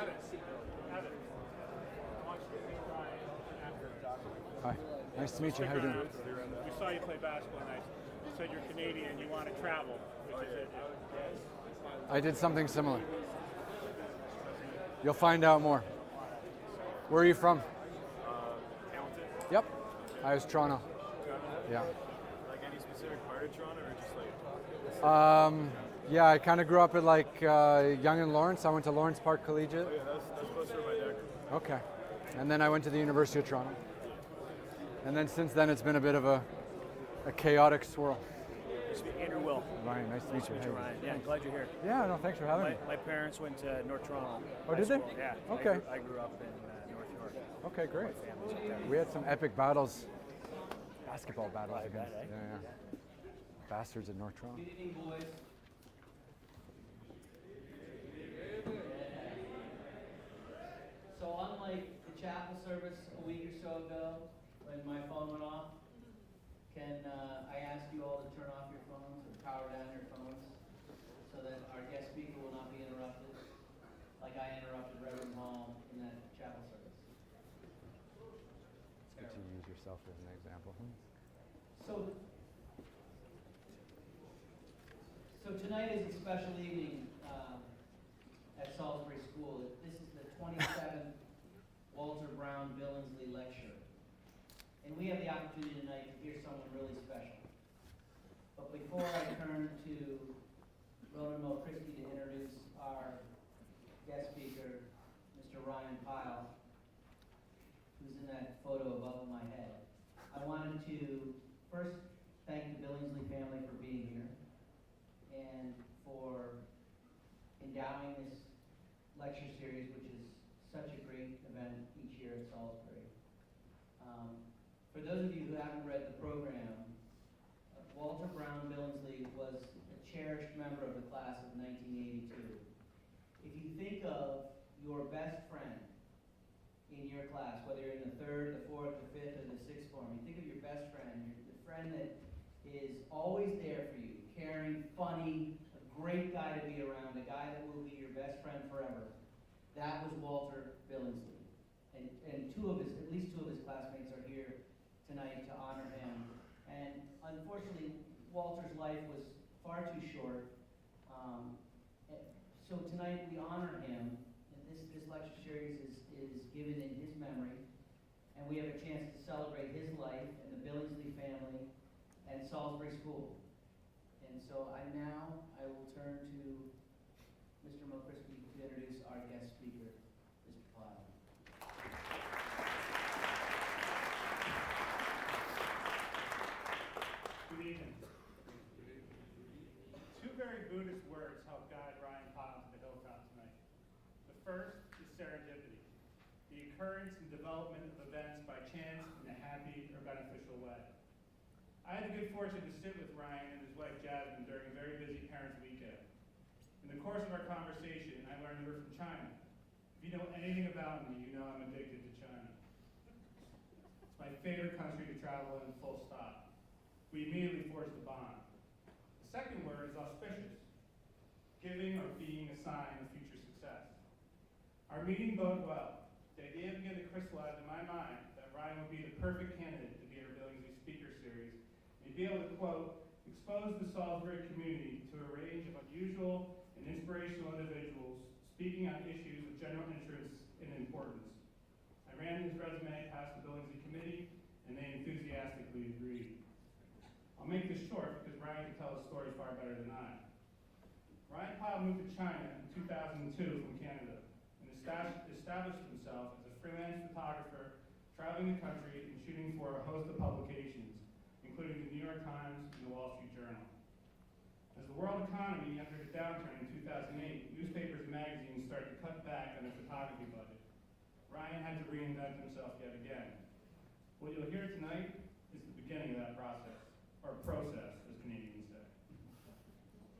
haven't. Haven't. I want you to meet Ryan after. Hi. Nice to meet you. How you doing? We saw you play basketball tonight. You said you're Canadian, you want to travel, which is it. I did something similar. You'll find out more. Where are you from? Hamilton? Yep. I was Toronto. Yeah. Like any specific part of Toronto or just like? Yeah, I kind of grew up at like Yonge and Lawrence. I went to Lawrence Park Collegiate. Oh yeah, that's close to where my dad grew up. Okay. And then I went to the University of Toronto. And then since then it's been a bit of a chaotic swirl. Andrew Will. Ryan, nice to meet you. Hey. Ryan. Yeah, glad you're here. Yeah, no, thanks for having me. My parents went to North Toronto. Oh, did they? School. Yeah. Okay. I grew up in North York. Okay, great. My family's up there. We had some epic battles, basketball battles I against. bet, eh? Yeah. Bastards at North Toronto. Good evening, boys. So unlike the chapel service a week or so ago, when my phone went off, can I ask you all to turn off your phones or power down your phones so that our guest speaker will not be interrupted, like I interrupted Reverend Hall in that chapel service. It's good to use yourself as an example. So tonight is a special evening at Salisbury School. This is the 27th Walter Brown Billingsley Lecture. And we have the opportunity tonight to hear someone really special. But before I turn to Roland Christie to introduce our guest speaker, Mr. Ryan Pyle, who's in that photo above my head, I wanted to first thank the Billingsley family for being here and for endowing this lecture series, which is such a great event each year at Salisbury. For those of you who haven't read the program, Walter Brown Billingsley was a cherished member of the class of 1982. If you think of your best friend in your class, whether you're in the third, the fourth, the fifth, or the sixth form, you think of your best friend, the friend that is always there for you, caring, funny, a great guy to be around, a guy that will be your best friend forever. That was Walter Billingsley. And at least two of his classmates are here tonight to honor him. And unfortunately, Walter's life was far too short. So tonight we honor him, and this lecture series is given in his memory. And we have a chance to celebrate his life and the Billingsley family and Salisbury School. And so I will turn to Mr. Mulcrisky to introduce our guest speaker, Mr. Pyle. Good evening. Two very Buddhist words help guide Ryan Pyle to the hilltop tonight. The first is serendipity, the occurrence and development of events by chance in a happy or beneficial way. I had the good fortune to sit with Ryan and his wife Jasmine during a very busy parents' weekend. In the course of our conversation, I learned we're from China. If you know anything about me, you know I'm addicted to China. It's my favorite country to travel in, full stop. We immediately forged a bond. The second word is auspicious, giving or being a sign of future success. Our meeting boded well. The idea began to crystallize in my mind that Ryan would be the perfect candidate to be our Billingsley Speaker Series, and be able to, quote, expose the Salisbury community to a range of unusual and inspirational individuals speaking on issues of general interest and importance. I ran his resume past the Billingsley Committee, and they enthusiastically agreed. I'll make this short because Ryan can tell his story far better than I. Ryan Pyle moved to China in 2002 from Canada and established himself as a freelance photographer, traveling the country and shooting for a host of publications, including the New York Times and the Wall Street Journal. As the world economy entered a downturn in 2008, newspapers and magazines started to cut back on their photography budget. Ryan had to reinvent himself yet again. What you'll hear tonight is the beginning of that process, or process, as Canadians say.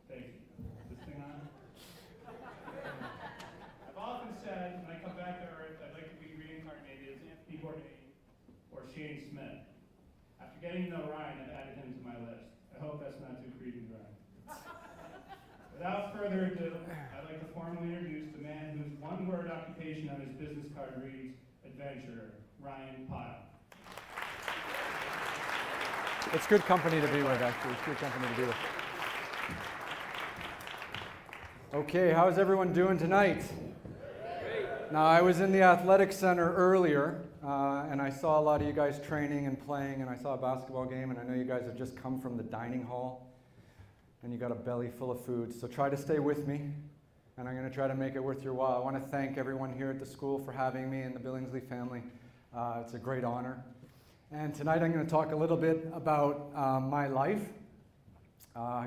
Thank you. Is this thing on? I've often said, when I come back to Earth, I'd like to be reincarnated as Anthony Bourdain or Shane Smith. After getting to know Ryan, I've added him to my list. I hope that's not too creepy, Ryan. With Without further ado, I'd like to formally introduce the man whose one-word occupation on his business card reads adventurer, Ryan Pyle. It's good company to be with, actually. It's good company to be with. Okay, how's everyone doing tonight? Now, I was in the athletic center earlier, and I saw a lot of you guys training and playing, and I saw a basketball game, and I know you guys have just come from the dining hall, and you got a belly full of food, so try to stay with me, and I'm going to try to make it worth your while. I want to thank everyone here at the school for having me and the Billingsley family. It's a great honor. And tonight I'm going to talk a little bit about my life,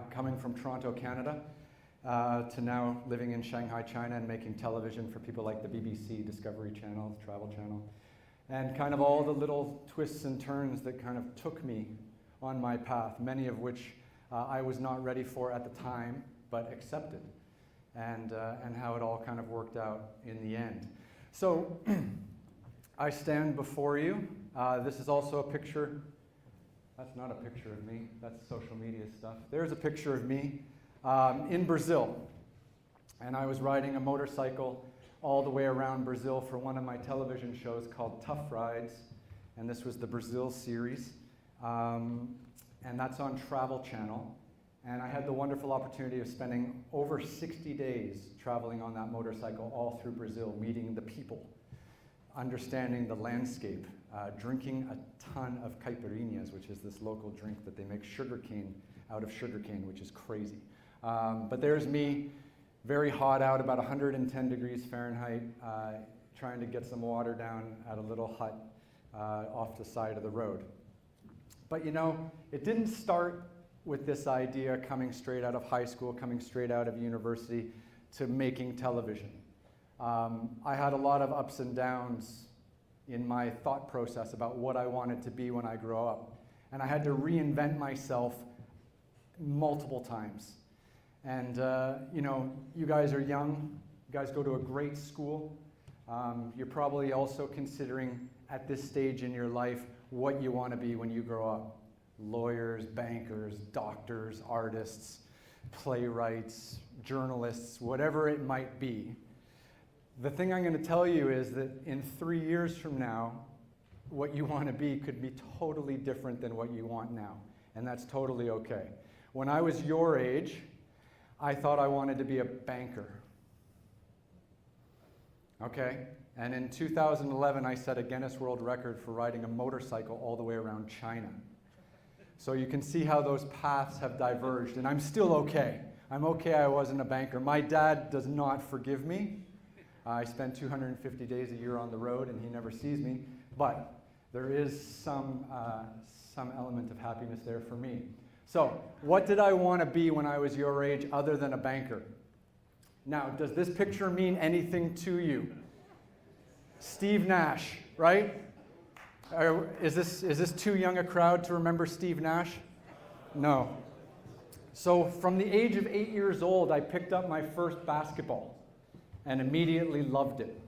coming from Toronto, Canada, to now living in Shanghai, China, and making television for people like the BBC, Discovery Channel, Travel Channel, and kind of all the little twists and turns that kind of took me on my path, many of which I was not ready for at the time, but accepted, and how it all kind of worked out in the end. So I stand before you. This is also a picture. That's not a picture of me. That's social media stuff. There's a picture of me in Brazil. And I was riding a motorcycle all the way around Brazil for one of my television shows called Tough Rides. And this was the Brazil series. And that's on Travel Channel. And I had the wonderful opportunity of spending over 60 days traveling on that motorcycle all through Brazil, meeting the people, understanding the landscape, drinking a ton of caipirinhas, which is this local drink that they make sugarcane out of sugarcane, which is crazy. But there's me, very hot out, about 110 degrees Fahrenheit, trying to get some water down at a little hut off the side of the road. But you know, it didn't start with this idea coming straight out of high school, coming straight out of university to making television. I had a lot of ups and downs in my thought process about what I wanted to be when I grow up. And I had to reinvent myself multiple times. And you know, you guys are young, you guys go to a great school. You're probably also considering at this stage in your life what you want to be when you grow up. Lawyers, bankers, doctors, artists, playwrights, journalists, whatever it might be. The thing I'm going to tell you is that in 3 years from now, what you want to be could be totally different than what you want now. And that's totally okay. When I was your age, I thought I wanted to be a banker. Okay? And in 2011, I set a Guinness World Record for riding a motorcycle all the way around China. So you can see how those paths have diverged, and I'm still okay. I'm okay I wasn't a banker. My dad does not forgive me. I spend 250 days a year on the road, and he never sees me. But there is some element of happiness there for me. So what did I want to be when I was your age other than a banker? Now, does this picture mean anything to you? Steve Nash, right? Is this too young a crowd to remember Steve Nash? No. So from the age of 8 years old, I picked up my first basketball and immediately loved it.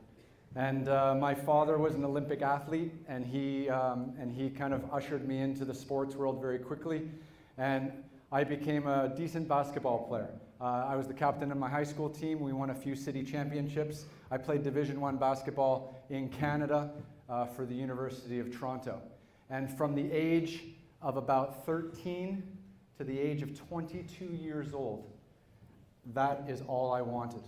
And my father was an Olympic athlete, and he kind of ushered me into the sports world very quickly. And I became a decent basketball player. I was the captain of my high school team. We won a few city championships. I played Division I basketball in Canada for the University of Toronto. And from the age of about 13 to the age of 22 years old, that is all I wanted,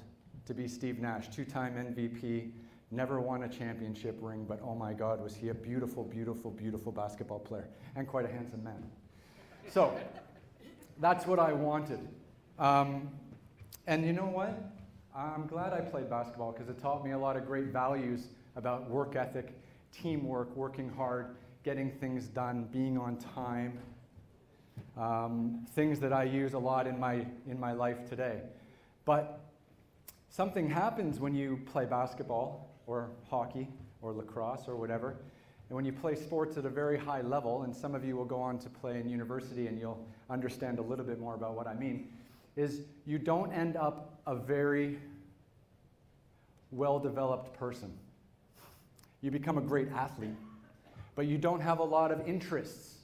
to be Steve Nash, two-time MVP, never won a championship ring, but oh my God, was he a beautiful, beautiful, beautiful basketball player, and quite a handsome man. So, that's what I wanted. And you know what? I'm glad I played basketball because it taught me a lot of great values about work ethic, teamwork, working hard, getting things done, being on time, things that I use a lot in my life today. But something happens when you play basketball or hockey or lacrosse or whatever, and when you play sports at a very high level, and some of you will go on to play in university and you'll understand a little bit more about what I mean, is you don't end up a very well-developed person. You become a great athlete, but you don't have a lot of interests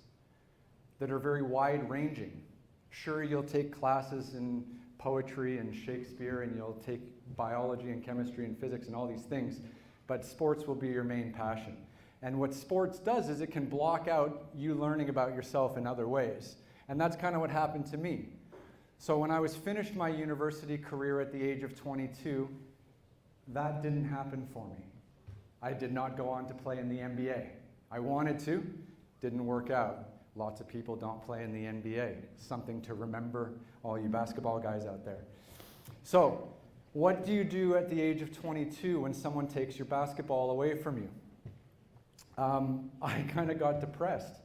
that are very wide-ranging. Sure, you'll take classes in poetry and Shakespeare, and you'll take biology and chemistry and physics and all these things, but sports will be your main passion. And what sports does is it can block out you learning about yourself in other ways. And that's kind of what happened to me. So when I was finished my university career at the age of 22, that didn't happen for me. I did not go on to play in the NBA. I wanted to, didn't work out. Lots of people don't play in the NBA. Something to remember, all you basketball guys out there. So, what do you do at the age of 22 when someone takes your basketball away from you? I kind of got depressed.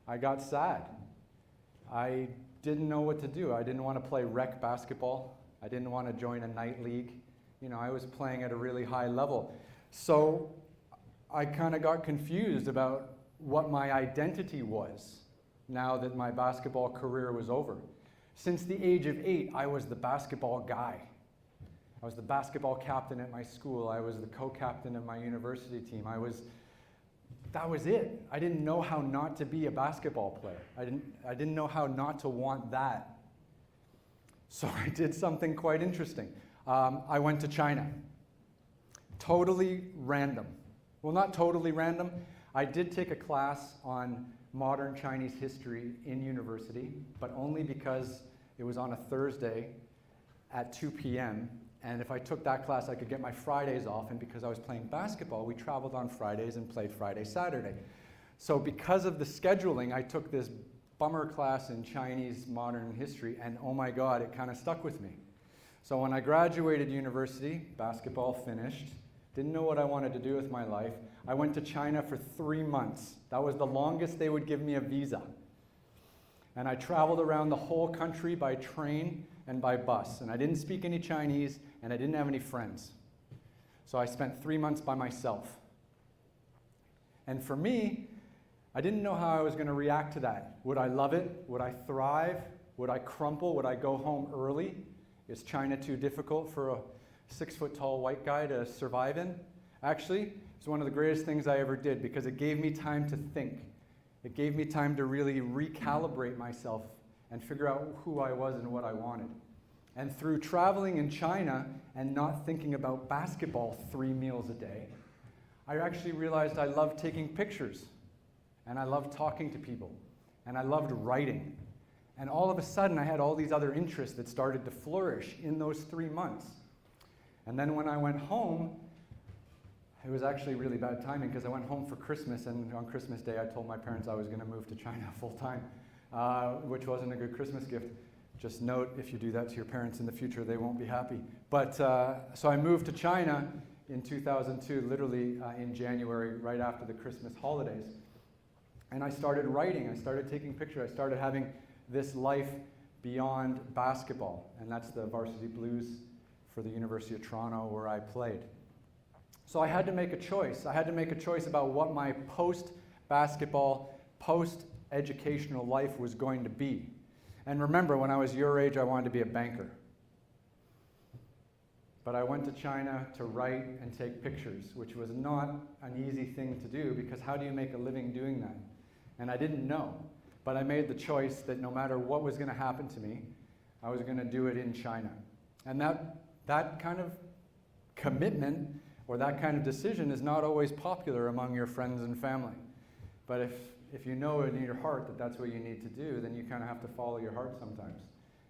I got sad. I didn't know what to do. I didn't want to play rec basketball. I didn't want to join a night league. You know, I was playing at a really high level. So I kind of got confused about what my identity was now that my basketball career was over. Since the age of 8, I was the basketball guy. I was the basketball captain at my school. I was the co-captain of my university team. That was it. I didn't know how not to be a basketball player. I didn't know how not to want that. So I did something quite interesting. I went to China. Totally random. Well, not totally random. I did take a class on modern Chinese history in university, but only because it was on a Thursday at 2 p.m. And if I took that class, I could get my Fridays off. And because I was playing basketball, we traveled on Fridays and played Friday, Saturday. So because of the scheduling, I took this bummer class in Chinese modern history, and oh my God, it kind of stuck with me. So when I graduated university, basketball finished, didn't know what I wanted to do with my life. I went to China for 3 months. That was the longest they would give me a visa. And I traveled around the whole country by train and by bus. And I didn't speak any Chinese, and I didn't have any friends. So I spent 3 months by myself. And for me, I didn't know how I was going to react to that. Would I love it? Would I thrive? Would I crumple? Would I go home early? Is China too difficult for a 6-foot-tall white guy to survive in? Actually, it's one of the greatest things I ever did because it gave me time to think. It gave me time to really recalibrate myself and figure out who I was and what I wanted. And through traveling in China and not thinking about basketball 3 meals a day, I actually realized I loved taking pictures, and I loved talking to people, and I loved writing. And all of a sudden, I had all these other interests that started to flourish in those 3 months. And then when I went home, it was actually really bad timing because I went home for Christmas, and on Christmas Day, I told my parents I was going to move to China full time, which wasn't a good Christmas gift. Just note, if you do that to your parents in the future, they won't be happy. But so I moved to China in 2002, literally in January, right after the Christmas holidays. And I started writing, I started taking pictures, I started having this life beyond basketball. And that's the Varsity Blues for the University of Toronto where I played. So I had to make a choice. I had to make a choice about what my post-basketball, post-educational life was going to be. And remember, when I was your age, I wanted to be a banker. But I went to China to write and take pictures, which was not an easy thing to do because how do you make a living doing that? And I didn't know. But I made the choice that no matter what was going to happen to me, I was going to do it in China. And that kind of commitment or that kind of decision is not always popular among your friends and family. But if you know in your heart that that's what you need to do, then you kind of have to follow your heart sometimes.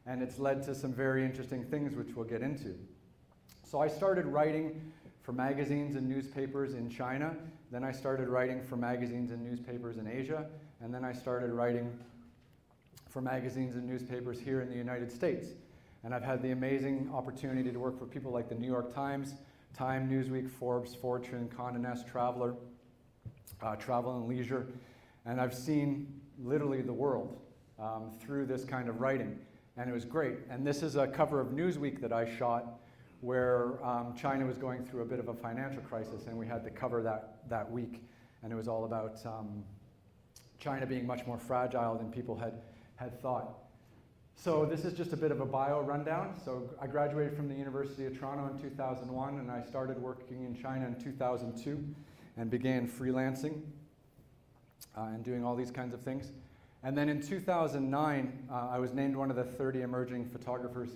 And it's led to some very interesting things which we'll get into. So I started writing for magazines and newspapers in China. Then I started writing for magazines and newspapers in Asia. And then I started writing for magazines and newspapers here in the United States. And I've had the amazing opportunity to work for people like the New York Times, Time, Newsweek, Forbes, Fortune, Condé Nast Traveler, Travel and Leisure. And I've seen literally the world through this kind of writing. And it was great. And this is a cover of Newsweek that I shot where China was going through a bit of a financial crisis, and we had to cover that week. And it was all about China being much more fragile than people had thought. So this is just a bit of a bio rundown. So I graduated from the University of Toronto in 2001, and I started working in China in 2002 and began freelancing and doing all these kinds of things. And then in 2009, I was named one of the 30 emerging photographers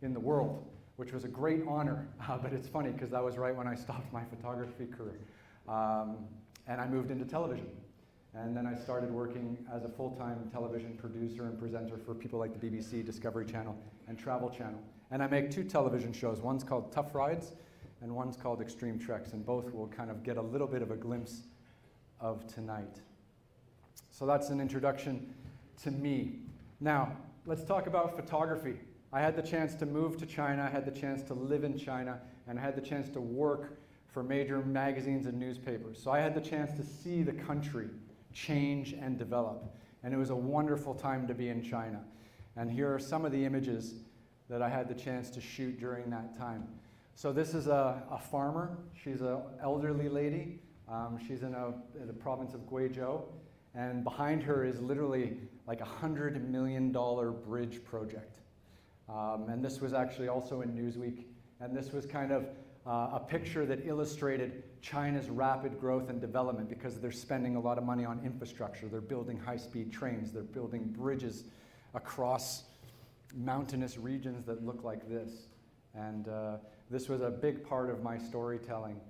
in the world, which was a great honor. But it's funny because that was right when I stopped my photography career. And I moved into television. And then I started working as a full-time television producer and presenter for people like the BBC, Discovery Channel, and Travel Channel. And I make 2 television shows. One's called Tough Rides, and one's called Extreme Treks, and both will kind of get a little bit of a glimpse of tonight. So that's an introduction to me. Now, let's talk about photography. I had the chance to move to China, I had the chance to live in China, and I had the chance to work for major magazines and newspapers. So I had the chance to see the country change and develop. And it was a wonderful time to be in China. And here are some of the images that I had the chance to shoot during that time. So this is a farmer. She's an elderly lady. She's in the province of Guizhou. And behind her is literally like $100 million bridge project. And this was actually also in Newsweek. And this was kind of a picture that illustrated China's rapid growth and development because they're spending a lot of money on infrastructure. They're building high-speed trains. They're building bridges across mountainous regions that look like this. And this was a big part of my storytelling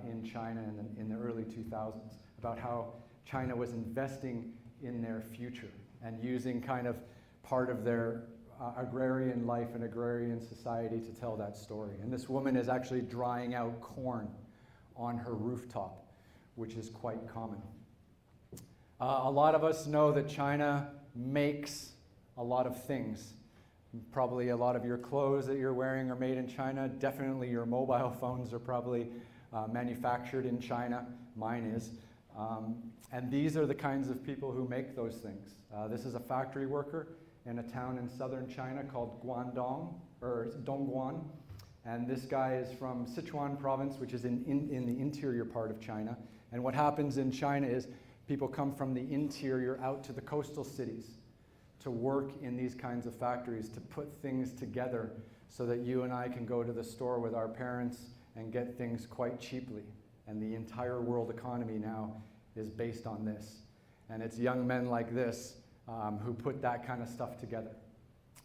in China in the early 2000s about how China was investing in their future and using kind of part of their agrarian life and agrarian society to tell that story. And this woman is actually drying out corn on her rooftop, which is quite common. A lot of us know that China makes a lot of things. Probably a lot of your clothes that you're wearing are made in China. Definitely your mobile phones are probably manufactured in China. Mine is. And these are the kinds of people who make those things. This is a factory worker in a town in southern China called Guangdong, or Dongguan. And this guy is from Sichuan province, which is in the interior part of China. And what happens in China is people come from the interior out to the coastal cities to work in these kinds of factories, to put things together so that you and I can go to the store with our parents and get things quite cheaply. And the entire world economy now is based on this. And it's young men like this who put that kind of stuff together.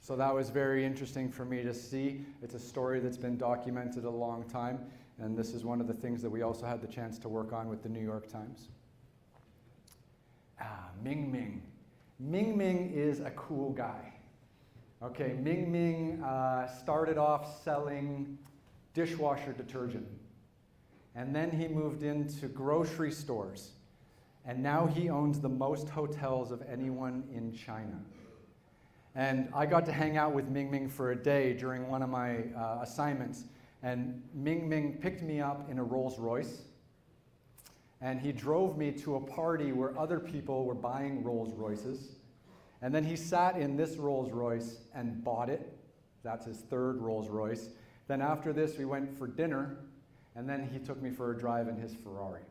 So that was very interesting for me to see. It's a story that's been documented a long time, and this is one of the things that we also had the chance to work on with the New York Times. Ming Ming. Ming Ming is a cool guy. Okay, Ming Ming started off selling dishwasher detergent, and then he moved into grocery stores, and now he owns the most hotels of anyone in China. And I got to hang out with Ming Ming for a day during one of my assignments, and Ming Ming picked me up in a Rolls Royce, and he drove me to a party where other people were buying Rolls Royces, and then he sat in this Rolls Royce and bought it. That's his third Rolls Royce. Then after this, we went for dinner, and then he took me for a drive in his Ferrari.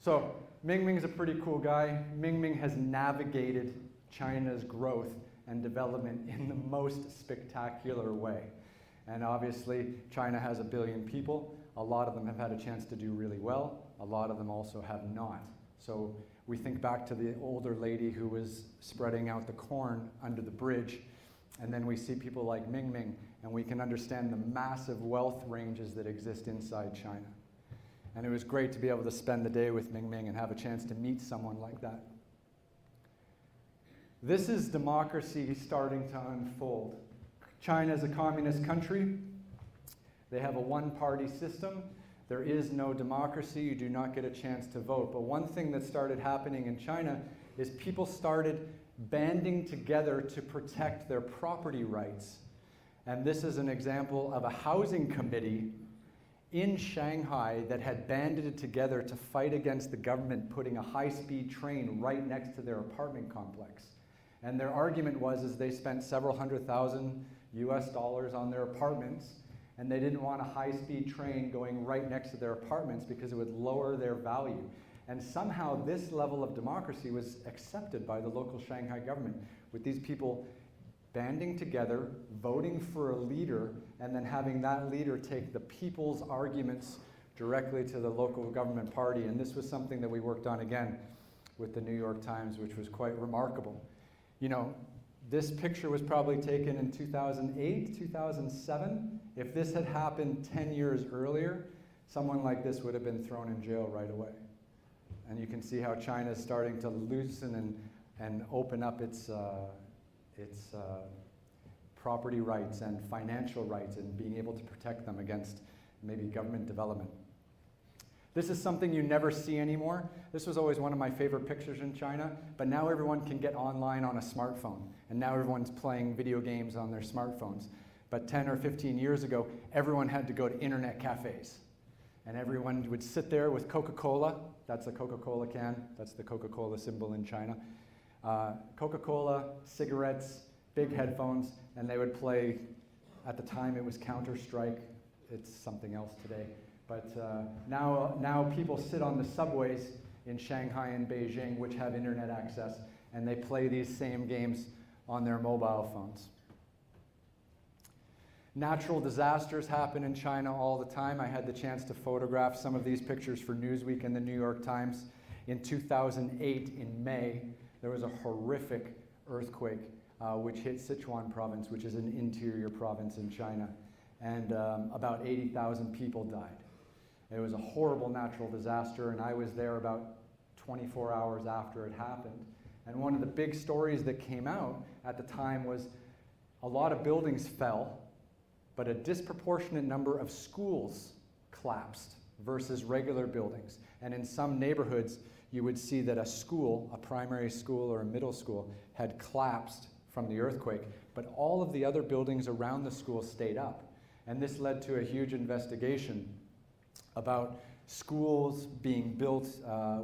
So Ming Ming's a pretty cool guy. Ming Ming has navigated China's growth and development in the most spectacular way. And obviously, China has 1 billion people. A lot of them have had a chance to do really well. A lot of them also have not. So we think back to the older lady who was spreading out the corn under the bridge, and then we see people like Ming Ming, and we can understand the massive wealth ranges that exist inside China. And it was great to be able to spend the day with Ming Ming and have a chance to meet someone like that. This is democracy starting to unfold. China is a communist country. They have a one-party system. There is no democracy. You do not get a chance to vote. But one thing that started happening in China is people started banding together to protect their property rights. And this is an example of a housing committee in Shanghai that had banded together to fight against the government putting a high-speed train right next to their apartment complex. And their argument was they spent several $100,000 US on their apartments, and they didn't want a high-speed train going right next to their apartments because it would lower their value. And somehow this level of democracy was accepted by the local Shanghai government, with these people banding together, voting for a leader, and then having that leader take the people's arguments directly to the local government party. And this was something that we worked on again with the New York Times, which was quite remarkable. You know, This picture was probably taken in 2008, 2007. If this had happened 10 years earlier, someone like this would have been thrown in jail right away. And you can see how China is starting to loosen and open up its property rights and financial rights and being able to protect them against maybe government development. This is something you never see anymore. This was always one of my favorite pictures in China, but now everyone can get online on a smartphone, and now everyone's playing video games on their smartphones. But 10 or 15 years ago, everyone had to go to internet cafes, and everyone would sit there with Coca-Cola. That's a Coca-Cola can. That's the Coca-Cola symbol in China. Coca-Cola, cigarettes, big headphones, and they would play, at the time it was Counter-Strike. It's something else today. But now people sit on the subways in Shanghai and Beijing, which have internet access, and they play these same games on their mobile phones. Natural disasters happen in China all the time. I had the chance to photograph some of these pictures for Newsweek and the New York Times. In 2008, in May, there was a horrific earthquake which hit Sichuan province, which is an interior province in China, and about 80,000 people died. It was a horrible natural disaster, and I was there about 24 hours after it happened. And one of the big stories that came out at the time was a lot of buildings fell, but a disproportionate number of schools collapsed versus regular buildings. And in some neighborhoods, you would see that a school, a primary school or a middle school, had collapsed from the earthquake, but all of the other buildings around the school stayed up. And this led to a huge investigation about schools being built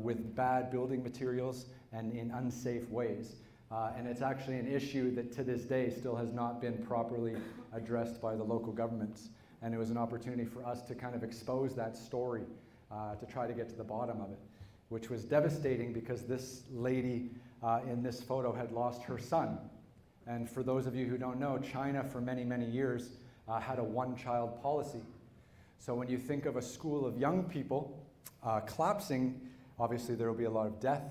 with bad building materials and in unsafe ways. And it's actually an issue that to this day still has not been properly addressed by the local governments. And it was an opportunity for us to kind of expose that story to try to get to the bottom of it, which was devastating because this lady in this photo had lost her son. And for those of you who don't know, China for many, many years had a one-child policy. So when you think of a school of young people collapsing, obviously there will be a lot of death,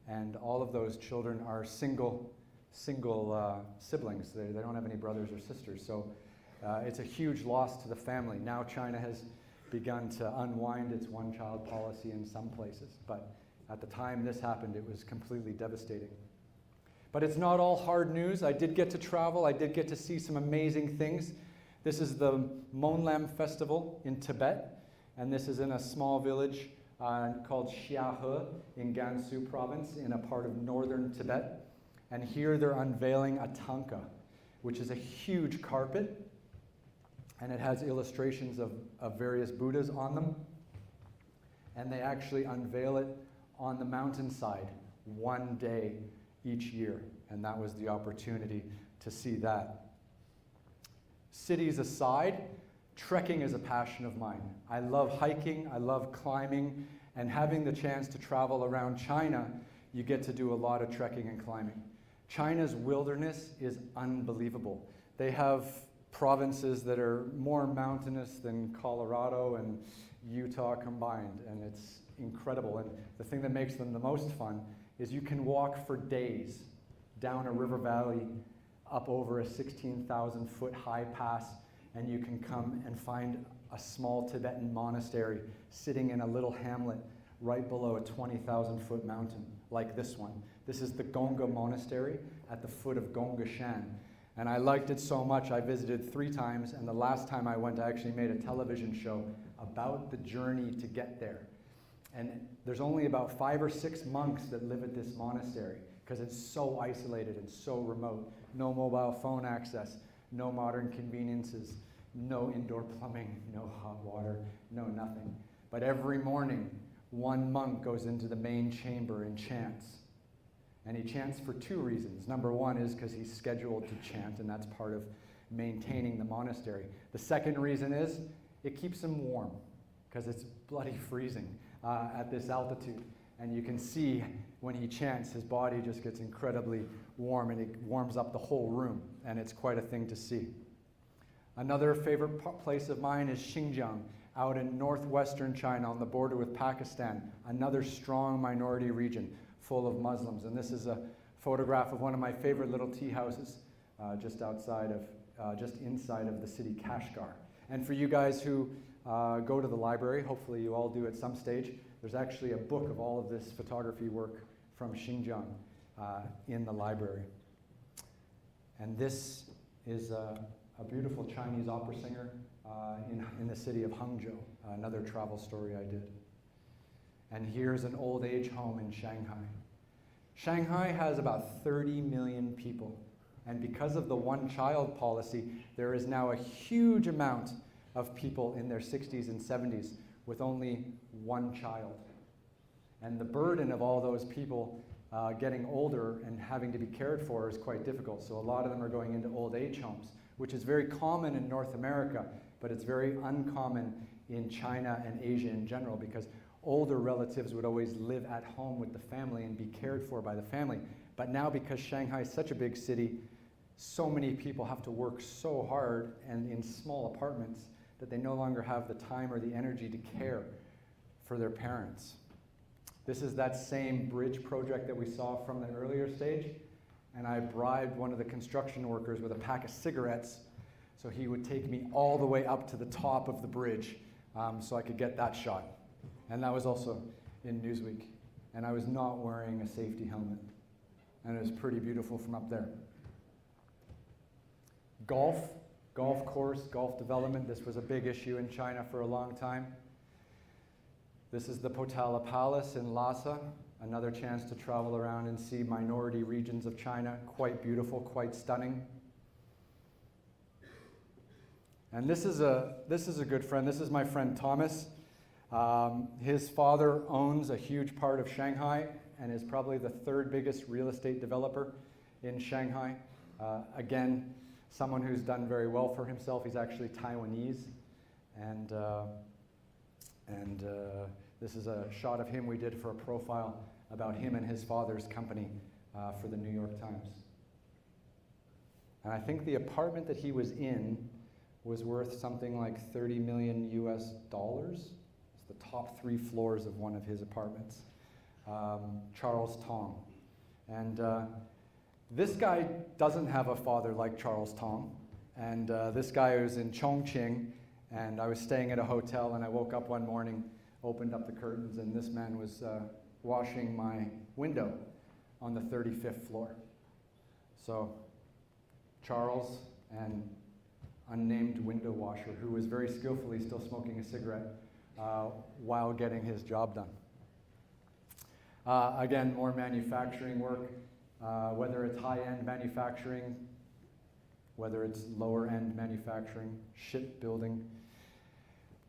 and all of those children are single siblings. They don't have any brothers or sisters. So it's a huge loss to the family. Now China has begun to unwind its one-child policy in some places, but at the time this happened, it was completely devastating. But it's not all hard news. I did get to travel. I did get to see some amazing things. This is the Monlam Festival in Tibet, and this is in a small village called Xiahe in Gansu province in a part of northern Tibet. And here they're unveiling a tanka, which is a huge carpet, and it has illustrations of various Buddhas on them. And they actually unveil it on the mountainside one day each year, and that was the opportunity to see that. Cities aside, trekking is a passion of mine. I love hiking, I love climbing, and having the chance to travel around China, you get to do a lot of trekking and climbing. China's wilderness is unbelievable. They have provinces that are more mountainous than Colorado and Utah combined, and it's incredible. And the thing that makes them the most fun is you can walk for days down a river valley up over a 16,000 foot high pass, and you can come and find a small Tibetan monastery sitting in a little hamlet right below a 20,000 foot mountain like this one. This is the Gongga Monastery at the foot of Gongga Shan. And I liked it so much I visited 3 times, and the last time I went I actually made a television show about the journey to get there. And there's only about 5 or 6 monks that live at this monastery because it's so isolated and so remote. No mobile phone access, no modern conveniences, no indoor plumbing, no hot water, no nothing. But every morning, one monk goes into the main chamber and chants. And he chants for 2 reasons. Number one is because he's scheduled to chant, and that's part of maintaining the monastery. The second reason is it keeps him warm because it's bloody freezing at this altitude. And you can see when he chants, his body just gets incredibly warm, and it warms up the whole room, and it's quite a thing to see. Another favorite place of mine is Xinjiang, out in northwestern China on the border with Pakistan, another strong minority region full of Muslims. And this is a photograph of one of my favorite little tea houses just inside of the city Kashgar. And for you guys who go to the library, hopefully you all do at some stage, there's actually a book of all of this photography work from Xinjiang in the library. And this is a beautiful Chinese opera singer in the city of Hangzhou, another travel story I did. And here's an old age home in Shanghai. Shanghai has about 30 million people. And because of the one-child policy, there is now a huge amount of people in their 60s and 70s with only one child. And the burden of all those people getting older and having to be cared for is quite difficult. So a lot of them are going into old age homes, which is very common in North America, but it's very uncommon in China and Asia in general, because older relatives would always live at home with the family and be cared for by the family. But now, because Shanghai is such a big city, so many people have to work so hard and in small apartments that they no longer have the time or the energy to care for their parents. This is that same bridge project that we saw from the earlier stage, and I bribed one of the construction workers with a pack of cigarettes so he would take me all the way up to the top of the bridge so I could get that shot. And that was also in Newsweek. And I was not wearing a safety helmet. And it was pretty beautiful from up there. Golf course, golf development. This was a big issue in China for a long time. This is the Potala Palace in Lhasa, another chance to travel around and see minority regions of China. Quite beautiful, quite stunning. And this is a good friend. This is my friend Thomas. His father owns a huge part of Shanghai and is probably the third biggest real estate developer in Shanghai. Again, someone who's done very well for himself. He's actually Taiwanese. And this is a shot of him we did for a profile about him and his father's company for the New York Times. And I think the apartment that he was in was worth something like $30 million US. It's the top 3 floors of one of his apartments. Charles Tong. And this guy doesn't have a father like Charles Tong. And this guy was in Chongqing, and I was staying at a hotel, and I woke up one morning, opened up the curtains, and this man was washing my window on the 35th floor. So Charles and unnamed window washer, who was very skillfully still smoking a cigarette while getting his job done. Again, more manufacturing work, whether it's high-end manufacturing, whether it's lower-end manufacturing, shipbuilding.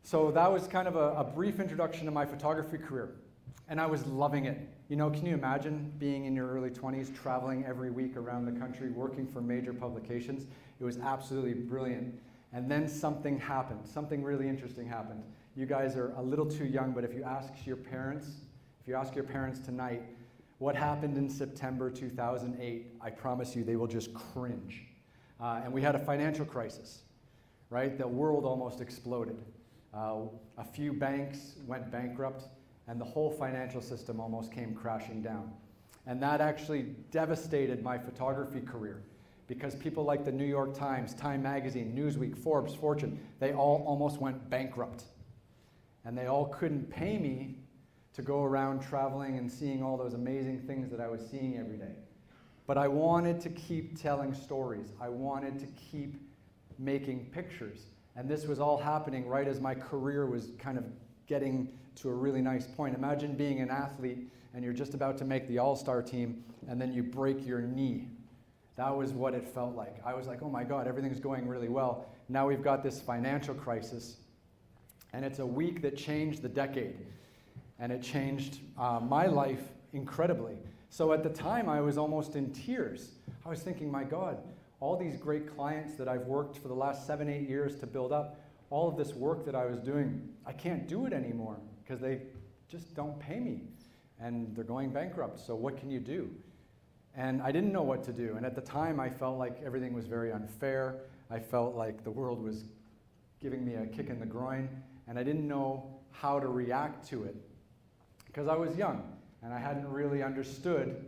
So that was kind of a brief introduction to my photography career, and I was loving it. You know, can you imagine being in your early 20s, traveling every week around the country, working for major publications? It was absolutely brilliant. And then something happened. Something really interesting happened. You guys are a little too young, but if you ask your parents tonight, what happened in September 2008, I promise you they will just cringe. And we had a financial crisis, right? The world almost exploded. A few banks went bankrupt, and the whole financial system almost came crashing down. And that actually devastated my photography career, because people like the New York Times, Time Magazine, Newsweek, Forbes, Fortune, they all almost went bankrupt. And they all couldn't pay me to go around traveling and seeing all those amazing things that I was seeing every day. But I wanted to keep telling stories. I wanted to keep making pictures. And this was all happening right as my career was kind of getting to a really nice point. Imagine being an athlete and you're just about to make the all-star team and then you break your knee. That was what it felt like. I was like, oh my God, everything's going really well. Now we've got this financial crisis. And it's a week that changed the decade. And it changed my life incredibly. So at the time, I was almost in tears. I was thinking, my God, all these great clients that I've worked for the last 7-8 years to build up, all of this work that I was doing, I can't do it anymore because they just don't pay me. And they're going bankrupt, so what can you do? And I didn't know what to do. And at the time, I felt like everything was very unfair. I felt like the world was giving me a kick in the groin. And I didn't know how to react to it because I was young and I hadn't really understood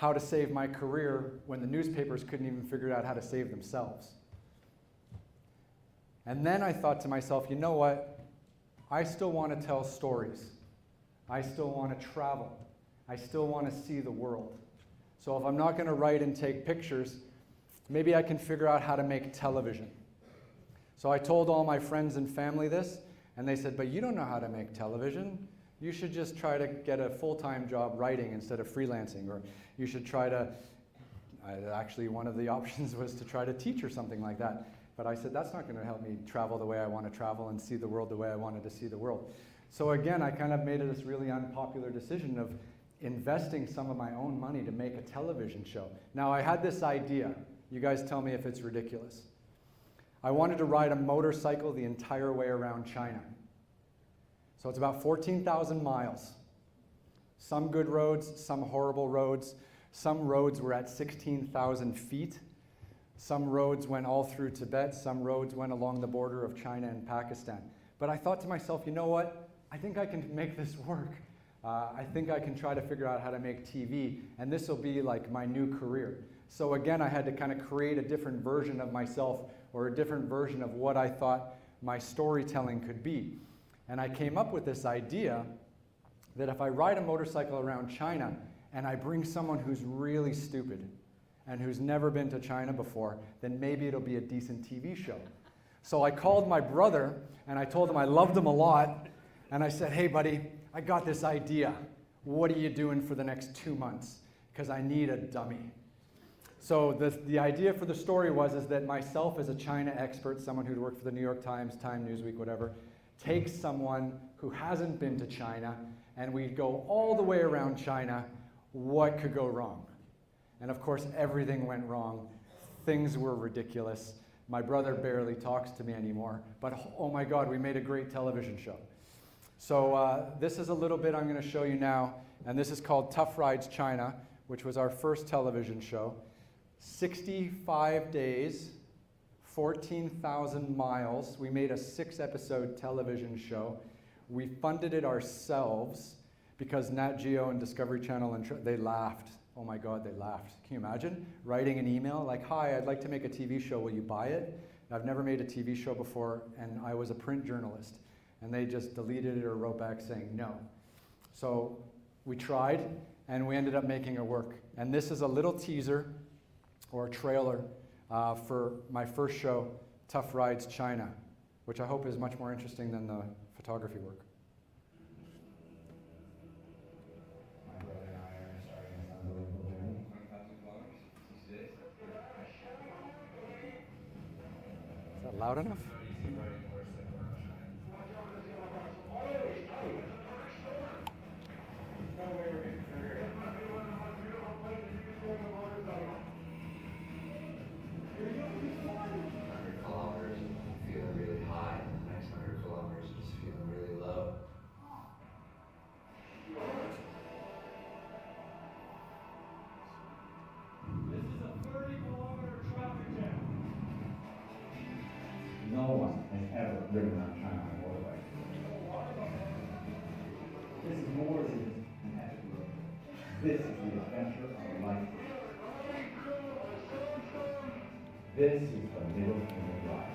how to save my career when the newspapers couldn't even figure out how to save themselves. And then I thought to myself, you know what? I still want to tell stories. I still want to travel. I still want to see the world. So if I'm not going to write and take pictures, maybe I can figure out how to make television. So I told all my friends and family this, and they said, but you don't know how to make television. You should just try to get a full-time job writing instead of freelancing, or you should try to, actually one of the options was to try to teach or something like that. But I said, that's not going to help me travel the way I want to travel and see the world the way I wanted to see the world. So again, I kind of made this really unpopular decision of investing some of my own money to make a television show. Now, I had this idea. You guys tell me if it's ridiculous. I wanted to ride a motorcycle the entire way around China. So it's about 14,000 miles. Some good roads, some horrible roads. Some roads were at 16,000 feet. Some roads went all through Tibet. Some roads went along the border of China and Pakistan. But I thought to myself, you know what? I think I can make this work. I think I can try to figure out how to make TV, and this will be like my new career. So again, I had to kind of create a different version of myself, or a different version of what I thought my storytelling could be. And I came up with this idea that if I ride a motorcycle around China and I bring someone who's really stupid and who's never been to China before, then maybe it'll be a decent TV show. So I called my brother and I told him I loved him a lot, and I said, hey buddy, I got this idea. What are you doing for the next 2 months? Because I need a dummy. So the idea for the story is that myself as a China expert, someone who'd worked for the New York Times, Time, Newsweek, whatever, takes someone who hasn't been to China, and we go all the way around China. What could go wrong? And of course, everything went wrong. Things were ridiculous. My brother barely talks to me anymore. But oh my God, we made a great television show. So this is a little bit I'm going to show you now, and this is called Tough Rides China, which was our first television show. 65 days, 14,000 miles. We made a 6-episode television show. We funded it ourselves because Nat Geo and Discovery Channel, they laughed. Oh my God, they laughed. Can you imagine writing an email like, hi, I'd like to make a TV show. Will you buy it? I've never made a TV show before, and I was a print journalist. And they just deleted it or wrote back saying no. So we tried, and we ended up making it work. And this is a little teaser or a trailer for my first show, Tough Rides China, which I hope is much more interesting than the photography work. My brother and I are starting this unbelievable journey. 1,000 kilometers, 6 days. Is that loud enough? No one has ever ridden around China on a motorbike. This is more than just an epic road. This is the adventure of a lifetime. This is the middle human life.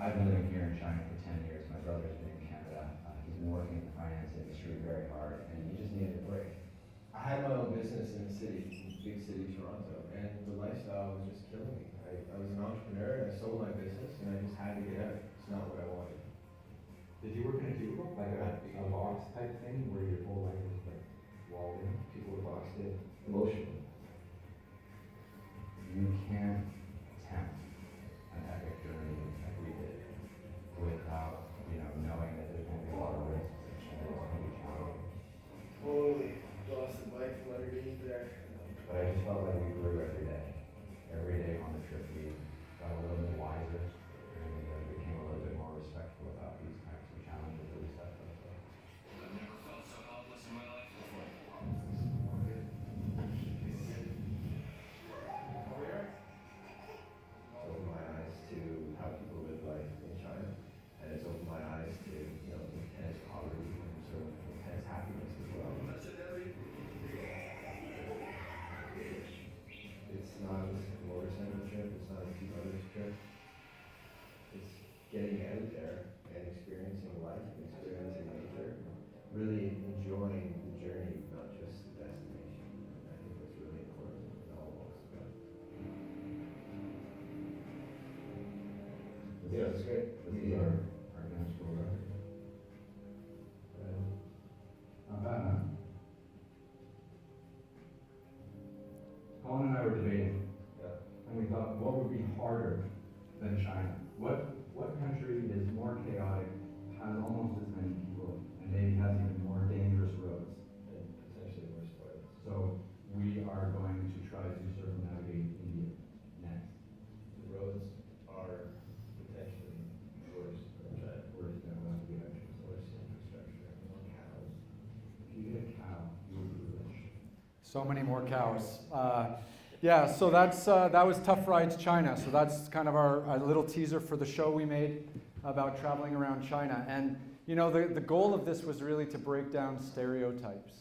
I've been living here in China for 10 years. My brother's been in Canada. He's been working in the finance industry very hard, and he just needed a break. I had my own business in the city, big city, Toronto, and the lifestyle was just killing me. I was an entrepreneur, and I sold my business, and I just had to get out. It's not what I wanted. Did you work in a cubicle? Like a box type thing where your whole life is like walled in? People were boxed in? Emotionally. You can't attempt an epic journey like we did without, knowing that there's going to be a lot of risks and there's going to be challenges. Totally lost the bike from underneath there. But I just felt like we grew every day. Every day on the trip we got a little bit wiser and became a little bit Yeah, it's great. This is our Guinness World Record. Not bad, huh? Colin and I were debating, and we thought, what would be harder than China? What country is more chaotic, has almost as many people, and maybe has even more dangerous roads? And potentially worse toilets. So we are going to try to circumnavigate India next. The roads are potentially worse than China. Worse than West Direction. Worse infrastructure, more cows. If you get a cow, you will be rich. So many more cows. Yeah, so that was Tough Rides China. So that's kind of our little teaser for the show we made about traveling around China. And you know, the goal of this was really to break down stereotypes.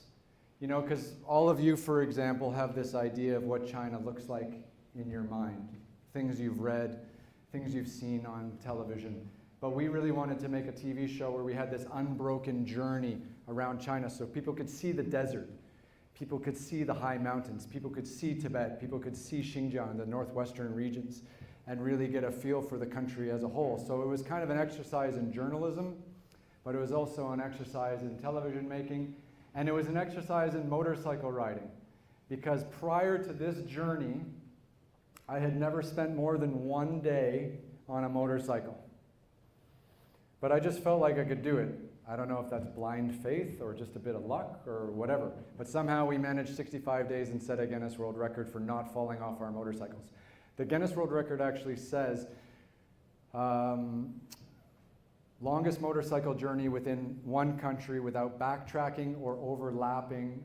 You know, because all of you, for example, have this idea of what China looks like in your mind. Things you've read, things you've seen on television. But we really wanted to make a TV show where we had this unbroken journey around China so people could see the desert. People could see the high mountains. People could see Tibet. People could see Xinjiang, the northwestern regions, and really get a feel for the country as a whole. So it was kind of an exercise in journalism, but it was also an exercise in television making, and it was an exercise in motorcycle riding. Because prior to this journey, I had never spent more than one day on a motorcycle. But I just felt like I could do it. I don't know if that's blind faith or just a bit of luck or whatever, but somehow we managed 65 days and set a Guinness World Record for not falling off our motorcycles. The Guinness World Record actually says longest motorcycle journey within one country without backtracking or overlapping.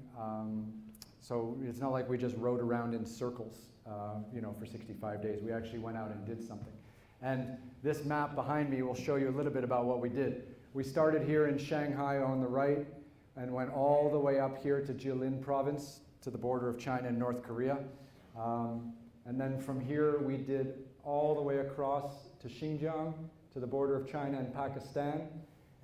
So it's not like we just rode around in circles, for 65 days. We actually went out and did something. And this map behind me will show you a little bit about what we did. We started here in Shanghai on the right and went all the way up here to Jilin province, to the border of China and North Korea. And then from here we did all the way across to Xinjiang, to the border of China and Pakistan.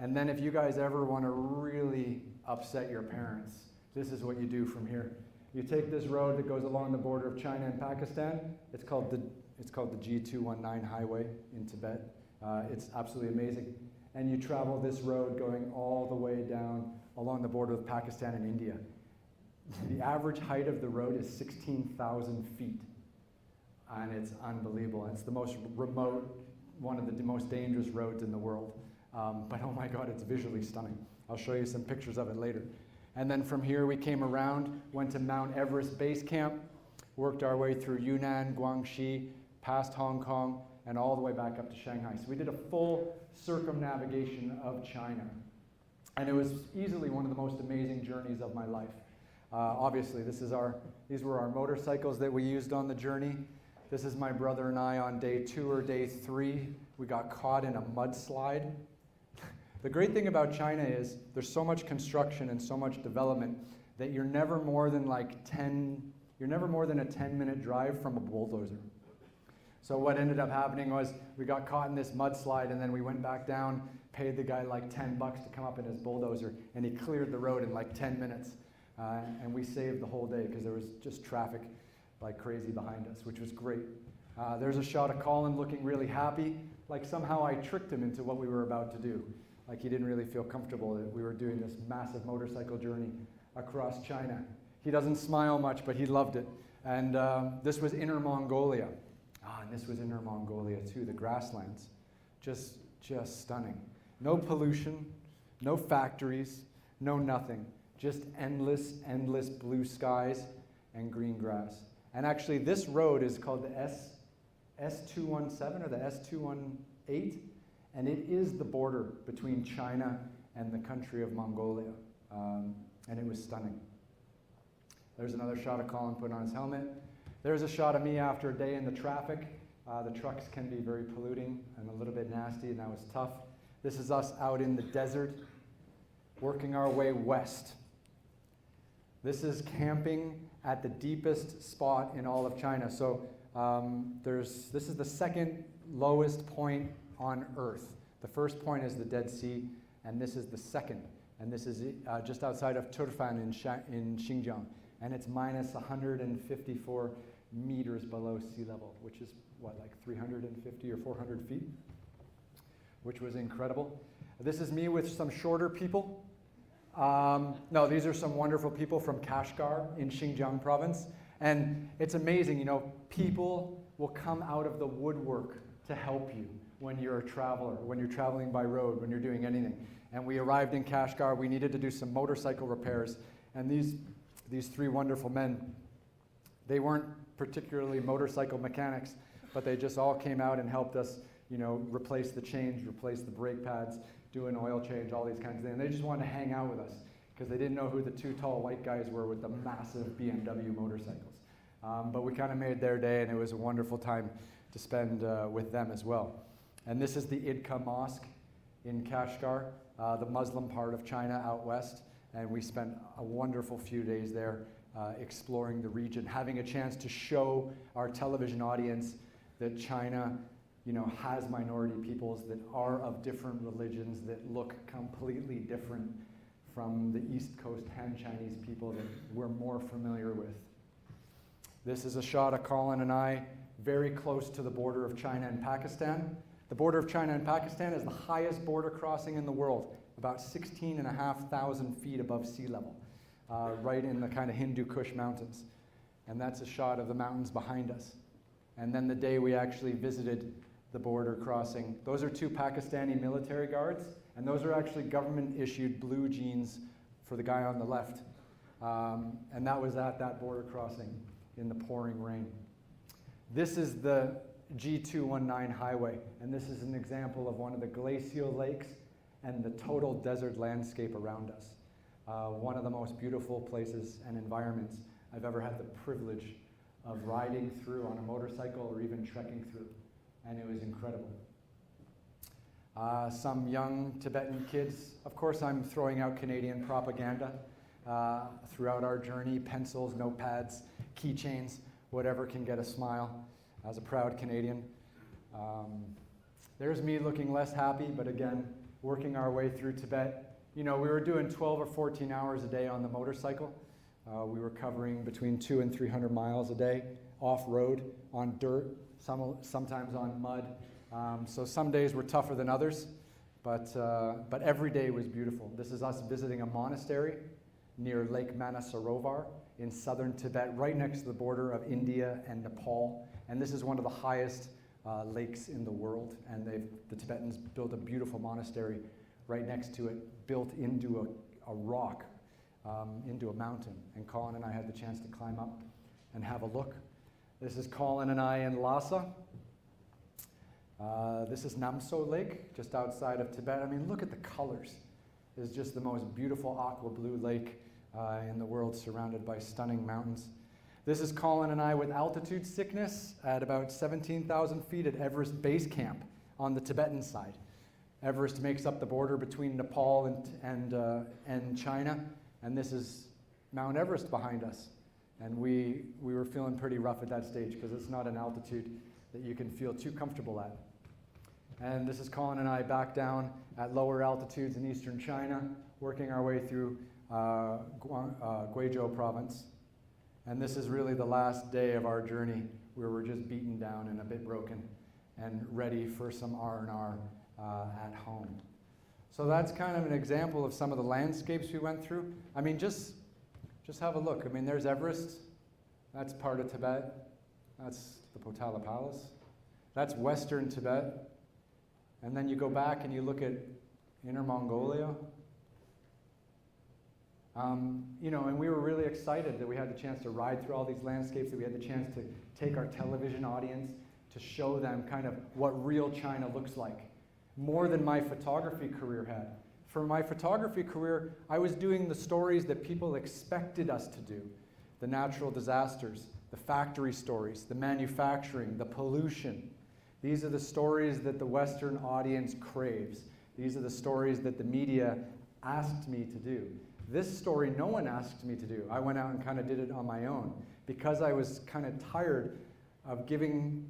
And then if you guys ever want to really upset your parents, this is what you do from here. You take this road that goes along the border of China and Pakistan. It's called the G219 highway in Tibet. It's absolutely amazing. And you travel this road going all the way down along the border of Pakistan and India. The average height of the road is 16,000 feet. And it's unbelievable. It's the most remote, one of the most dangerous roads in the world. But oh my God, it's visually stunning. I'll show you some pictures of it later. And then from here we came around, went to Mount Everest Base Camp, worked our way through Yunnan, Guangxi, past Hong Kong, and all the way back up to Shanghai. So we did a full circumnavigation of China. And it was easily one of the most amazing journeys of my life. Obviously, these were our motorcycles that we used on the journey. This is my brother and I on day 2 or day 3. We got caught in a mudslide. The great thing about China is there's so much construction and so much development that you're never more than a 10-minute drive from a bulldozer. So what ended up happening was we got caught in this mudslide, and then we went back down, paid the guy like $10 to come up in his bulldozer, and he cleared the road in like 10 minutes. And we saved the whole day because there was just traffic like crazy behind us, which was great. There's a shot of Colin looking really happy, like somehow I tricked him into what we were about to do. Like he didn't really feel comfortable that we were doing this massive motorcycle journey across China. He doesn't smile much, but he loved it. And this was Inner Mongolia. And this was Inner Mongolia too, the grasslands. Just stunning. No pollution, no factories, no nothing. Just endless blue skies and green grass. And actually this road is called the S217 or the S218, and it is the border between China and the country of Mongolia. And it was stunning. There's another shot of Colin putting on his helmet. There's a shot of me after a day in the traffic. The trucks can be very polluting and a little bit nasty, and that was tough. This is us out in the desert, working our way west. This is camping at the deepest spot in all of China. So this is the second lowest point on Earth. The first point is the Dead Sea, and this is the second. And this is just outside of Turfan in Xinjiang. And it's minus 154 meters below sea level, which is what, like 350 or 400 feet? which was incredible. This is me with some shorter people. No, these are some wonderful people from Kashgar in Xinjiang province. And it's amazing, you know, people will come out of the woodwork to help you when you're a traveler, when you're traveling by road, when you're doing anything. And we arrived in Kashgar, we needed to do some motorcycle repairs. And these three wonderful men, they weren't particularly motorcycle mechanics, but they just all came out and helped us, you know, replace the chains, replace the brake pads, do an oil change, all these kinds of things. And they just wanted to hang out with us because they didn't know who the two tall white guys were with the massive BMW motorcycles. But we kind of made their day, and it was a wonderful time to spend with them as well. And this is the Idka Mosque in Kashgar, the Muslim part of China out west. And we spent a wonderful few days there exploring the region, having a chance to show our television audience that China, you know, has minority peoples that are of different religions that look completely different from the East Coast Han Chinese people that we're more familiar with. This is a shot of Colin and I very close to the border of China and Pakistan. The border of China and Pakistan is the highest border crossing in the world, about 16,500 feet above sea level, right in the kind of Hindu Kush mountains. And that's a shot of the mountains behind us. And then the day we actually visited the border crossing, those are two Pakistani military guards, and those are actually government-issued blue jeans for the guy on the left. And that was at that border crossing in the pouring rain. This is the G219 highway, and this is an example of one of the glacial lakes and the total desert landscape around us. One of the most beautiful places and environments I've ever had the privilege of riding through on a motorcycle or even trekking through, and it was incredible. Some young Tibetan kids, of course I'm throwing out Canadian propaganda throughout our journey, pencils, notepads, keychains, whatever can get a smile as a proud Canadian. There's me looking less happy, but again, working our way through Tibet. You know, we were doing 12 or 14 hours a day on the motorcycle. We were covering between 200 and 300 miles a day, off-road, on dirt, sometimes on mud. So some days were tougher than others, but every day was beautiful. This is us visiting a monastery near Lake Manasarovar in southern Tibet, right next to the border of India and Nepal. And this is one of the highest lakes in the world. And the Tibetans built a beautiful monastery right next to it, built into a rock, into a mountain. And Colin and I had the chance to climb up and have a look. This is Colin and I in Lhasa. This is Namso Lake, just outside of Tibet. I mean, look at the colors. It's just the most beautiful aqua blue lake in the world, surrounded by stunning mountains. This is Colin and I with altitude sickness at about 17,000 feet at Everest Base Camp on the Tibetan side. Everest makes up the border between Nepal and China, and this is Mount Everest behind us. And we were feeling pretty rough at that stage because it's not an altitude that you can feel too comfortable at. And this is Colin and I back down at lower altitudes in eastern China, working our way through Guizhou province. And this is really the last day of our journey where we're just beaten down and a bit broken and ready for some R&R at home. So that's kind of an example of some of the landscapes we went through. I mean, just have a look. I mean, there's Everest. That's part of Tibet. That's the Potala Palace. That's western Tibet. And then you go back and you look at Inner Mongolia. You know, and we were really excited that we had the chance to ride through all these landscapes, that we had the chance to take our television audience to show them kind of what real China looks like, more than my photography career had. For my photography career, I was doing the stories that people expected us to do, the natural disasters, the factory stories, the manufacturing, the pollution. These are the stories that the Western audience craves. These are the stories that the media asked me to do. This story, no one asked me to do. I went out and kind of did it on my own because I was kind of tired of giving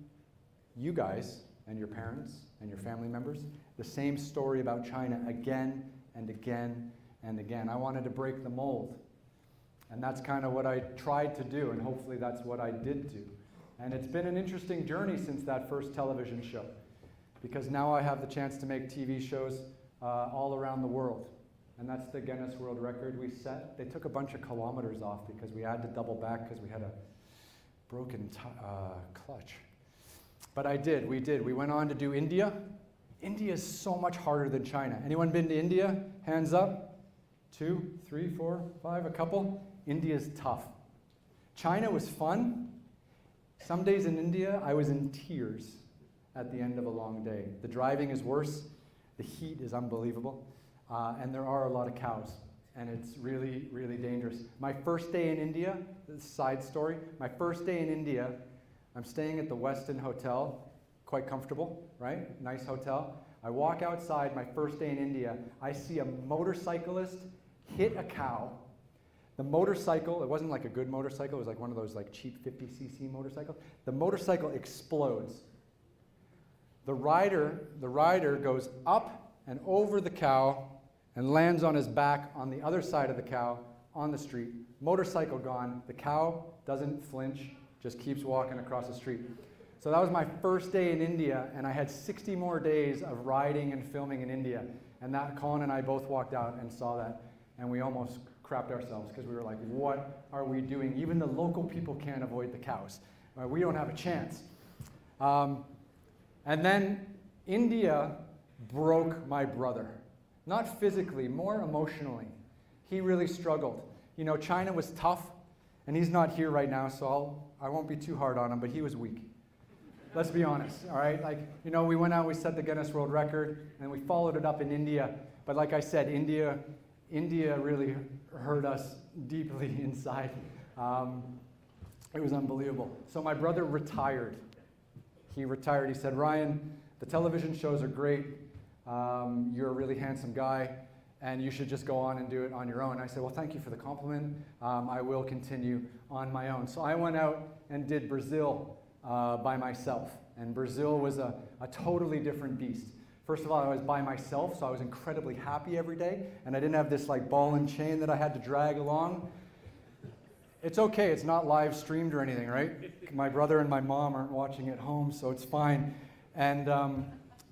you guys and your parents and your family members the same story about China again and again and again. I wanted to break the mold. And that's kind of what I tried to do, and hopefully that's what I did do. And it's been an interesting journey since that first television show. because now I have the chance to make TV shows all around the world. And that's the Guinness World Record we set. They took a bunch of kilometers off because we had to double back because we had a broken clutch. But we did. We went on to do India. India is so much harder than China. Anyone been to India? Hands up. 2, 3, 4, 5, a couple. India's tough. China was fun. Some days in India, I was in tears at the end of a long day. The driving is worse. The heat is unbelievable. And there are a lot of cows. And it's really, really dangerous. My first day in India, this is a side story. My first day in India, I'm staying at the Westin Hotel, quite comfortable, right? Nice hotel. I walk outside, my first day in India, I see a motorcyclist hit a cow. The motorcycle, it wasn't like a good motorcycle, it was like one of those like cheap 50cc motorcycles. The motorcycle explodes. The rider goes up and over the cow and lands on his back on the other side of the cow on the street. Motorcycle gone, the cow doesn't flinch, just keeps walking across the street. So that was my first day in India, and I had 60 more days of riding and filming in India. And Colin and I both walked out and saw that, and we almost crapped ourselves because we were like, what are we doing? Even the local people can't avoid the cows. We don't have a chance. And then India broke my brother. Not physically, more emotionally. He really struggled. You know, China was tough, and he's not here right now, so I won't be too hard on him, but he was weak. Let's be honest, all right? Like, you know, we went out, we set the Guinness World Record, and we followed it up in India. But like I said, India really hurt us deeply inside. It was unbelievable. So my brother retired. He retired. He said, Ryan, the television shows are great. You're a really handsome guy, and you should just go on and do it on your own. I said, well, thank you for the compliment. I will continue on my own. So I went out and did Brazil by myself. And Brazil was a totally different beast. First of all, I was by myself, so I was incredibly happy every day, and I didn't have this like ball and chain that I had to drag along. It's okay, it's not live streamed or anything, right? My brother and my mom aren't watching at home, so it's fine. And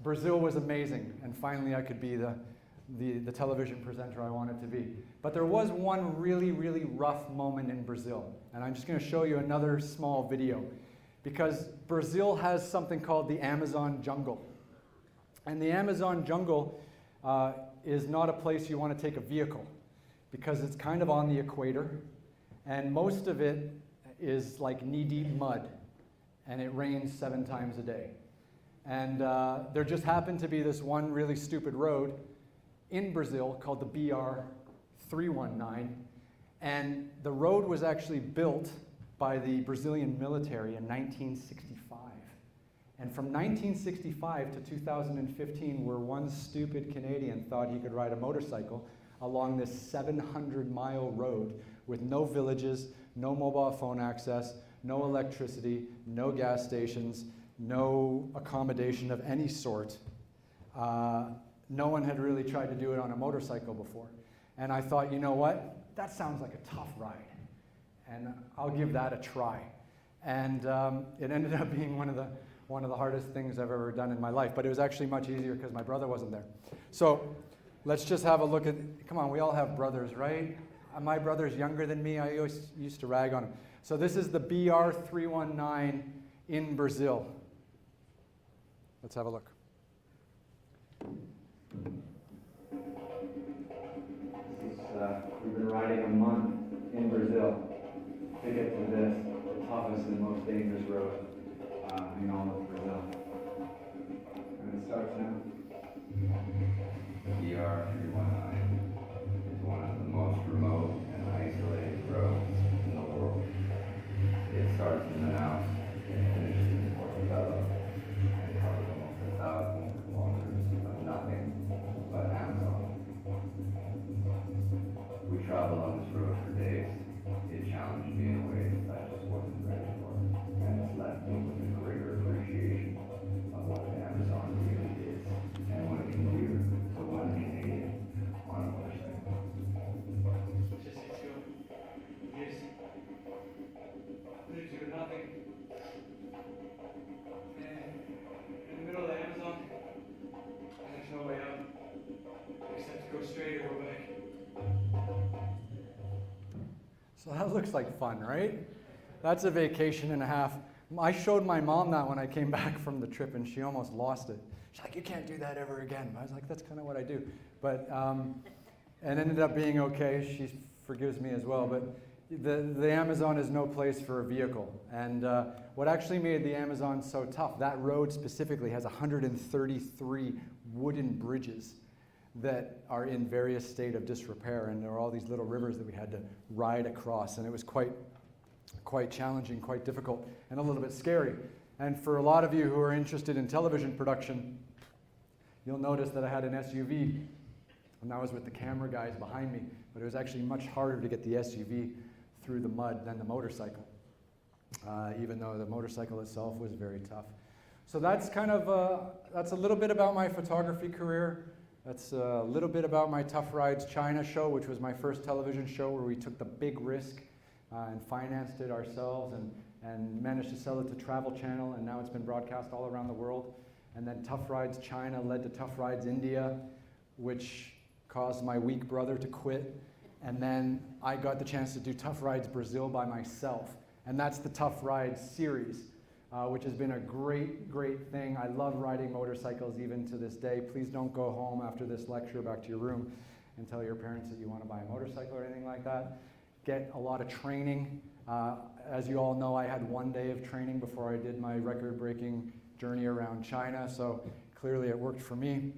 Brazil was amazing, and finally I could be the television presenter I wanted to be. But there was one really, really rough moment in Brazil, and I'm just going to show you another small video, because Brazil has something called the Amazon jungle. And the Amazon jungle is not a place you want to take a vehicle, because it's kind of on the equator, and most of it is like knee-deep mud, and it rains 7 times a day. And there just happened to be this one really stupid road in Brazil called the BR 319, and the road was actually built by the Brazilian military in 1965. And from 1965 to 2015, where one stupid Canadian thought he could ride a motorcycle along this 700-mile road with no villages, no mobile phone access, no electricity, no gas stations, no accommodation of any sort. No one had really tried to do it on a motorcycle before. And I thought, you know what? That sounds like a tough ride. And I'll give that a try. And it ended up being one of the hardest things I've ever done in my life. But it was actually much easier because my brother wasn't there. So let's just have a look at, come on, we all have brothers, right? My brother's younger than me. I always used to rag on him. So this is the BR 319 in Brazil. Let's have a look. We've been riding a month in Brazil to get to this, the toughest and most dangerous road in all of Brazil. And it starts now. BR 319 is one of the most remote and isolated roads in the world. It starts in Manaus and finishes in Portobello and covers almost 1,000 kilometers of nothing but Amazon. We traveled on this road for days. It challenged me in ways I just wasn't ready for, and it's left me with a greater appreciation of what the Amazon really is and what it can do to one Canadian on a motorcycle. Just Sichuan. Yes. Literally nothing. And in the middle of the Amazon, There's no way out, except to go straight or go back. So that looks like fun, right? That's a vacation and a half. I showed my mom that when I came back from the trip, and she almost lost it. She's like, you can't do that ever again. I was like, that's kind of what I do. But, and ended up being okay. She forgives me as well. But the Amazon is no place for a vehicle. And what actually made the Amazon so tough, that road specifically has 133 wooden bridges that are in various state of disrepair. And there are all these little rivers that we had to ride across. And it was quite challenging, quite difficult, and a little bit scary. And for a lot of you who are interested in television production, you'll notice that I had an SUV, and that was with the camera guys behind me, but it was actually much harder to get the SUV through the mud than the motorcycle, even though the motorcycle itself was very tough. So that's kind of, that's a little bit about my photography career. That's a little bit about my Tough Rides China show, which was my first television show where we took the big risk and financed it ourselves and managed to sell it to Travel Channel, and now it's been broadcast all around the world. And then Tough Rides China led to Tough Rides India, which caused my weak brother to quit. And then I got the chance to do Tough Rides Brazil by myself. And that's the Tough Rides series, which has been a great, great thing. I love riding motorcycles even to this day. Please don't go home after this lecture back to your room and tell your parents that you want to buy a motorcycle or anything like that. Get a lot of training. As you all know, I had 1 day of training before I did my record-breaking journey around China, so clearly it worked for me.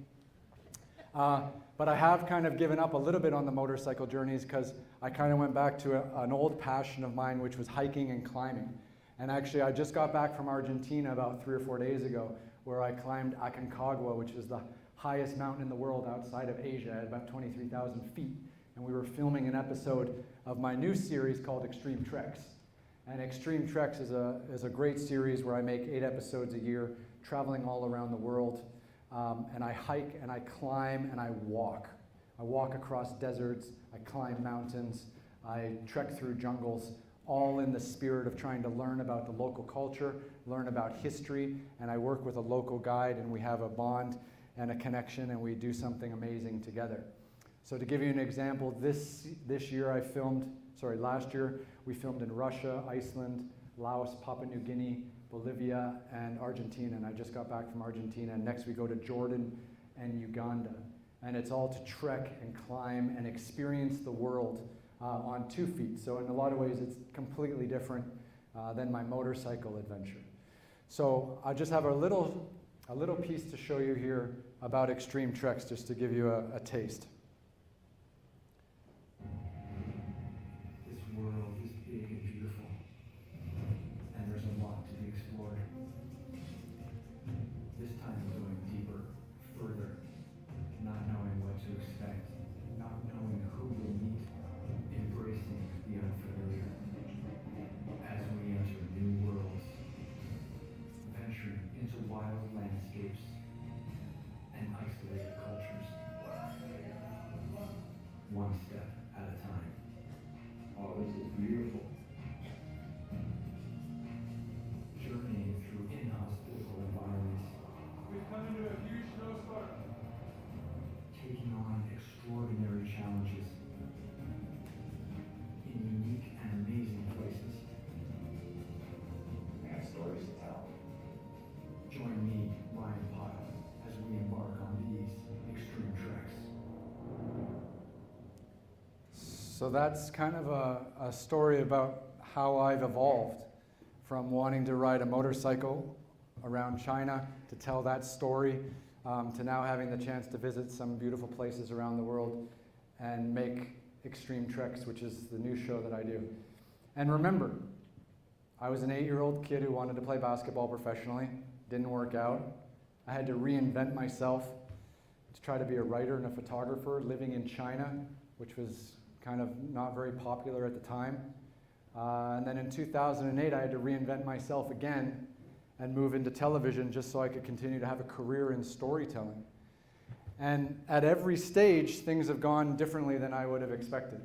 But I have kind of given up a little bit on the motorcycle journeys because I kind of went back to an old passion of mine, which was hiking and climbing. And actually, I just got back from Argentina about 3 or 4 days ago, where I climbed Aconcagua, which is the highest mountain in the world outside of Asia, at about 23,000 feet. And we were filming an episode of my new series called Extreme Treks. And Extreme Treks is a great series where I make 8 episodes a year, traveling all around the world. And I hike and I climb and I walk. I walk across deserts, I climb mountains, I trek through jungles, all in the spirit of trying to learn about the local culture, learn about history, and I work with a local guide, and we have a bond and a connection, and we do something amazing together. So to give you an example, last year we filmed in Russia, Iceland, Laos, Papua New Guinea, Bolivia, and Argentina. And I just got back from Argentina. And next we go to Jordan and Uganda. And it's all to trek and climb and experience the world on 2 feet. So in a lot of ways it's completely different than my motorcycle adventure. So I just have a little piece to show you here about Extreme Treks, just to give you a taste. This world is big and beautiful, and there's a lot to be explored. This time we're going deeper, further, not knowing what to expect, not knowing who we'll meet, embracing the unfamiliar. As we enter new worlds, venturing into wild landscapes and isolated cultures, one step at a time. Oh, this is beautiful. Journeying through inhospitable environments. We've come into a huge snowstorm. Taking on extraordinary challenges in unique and amazing places. We have stories to tell. Join me, Ryan Pyle, as we embark on these extreme treks. So that's kind of a story about how I've evolved from wanting to ride a motorcycle around China to tell that story, to now having the chance to visit some beautiful places around the world and make Extreme Treks, which is the new show that I do. And remember, I was an 8-year-old kid who wanted to play basketball professionally. Didn't work out. I had to reinvent myself to try to be a writer and a photographer living in China, which was kind of not very popular at the time. And then in 2008, I had to reinvent myself again and move into television just so I could continue to have a career in storytelling. And at every stage, things have gone differently than I would have expected.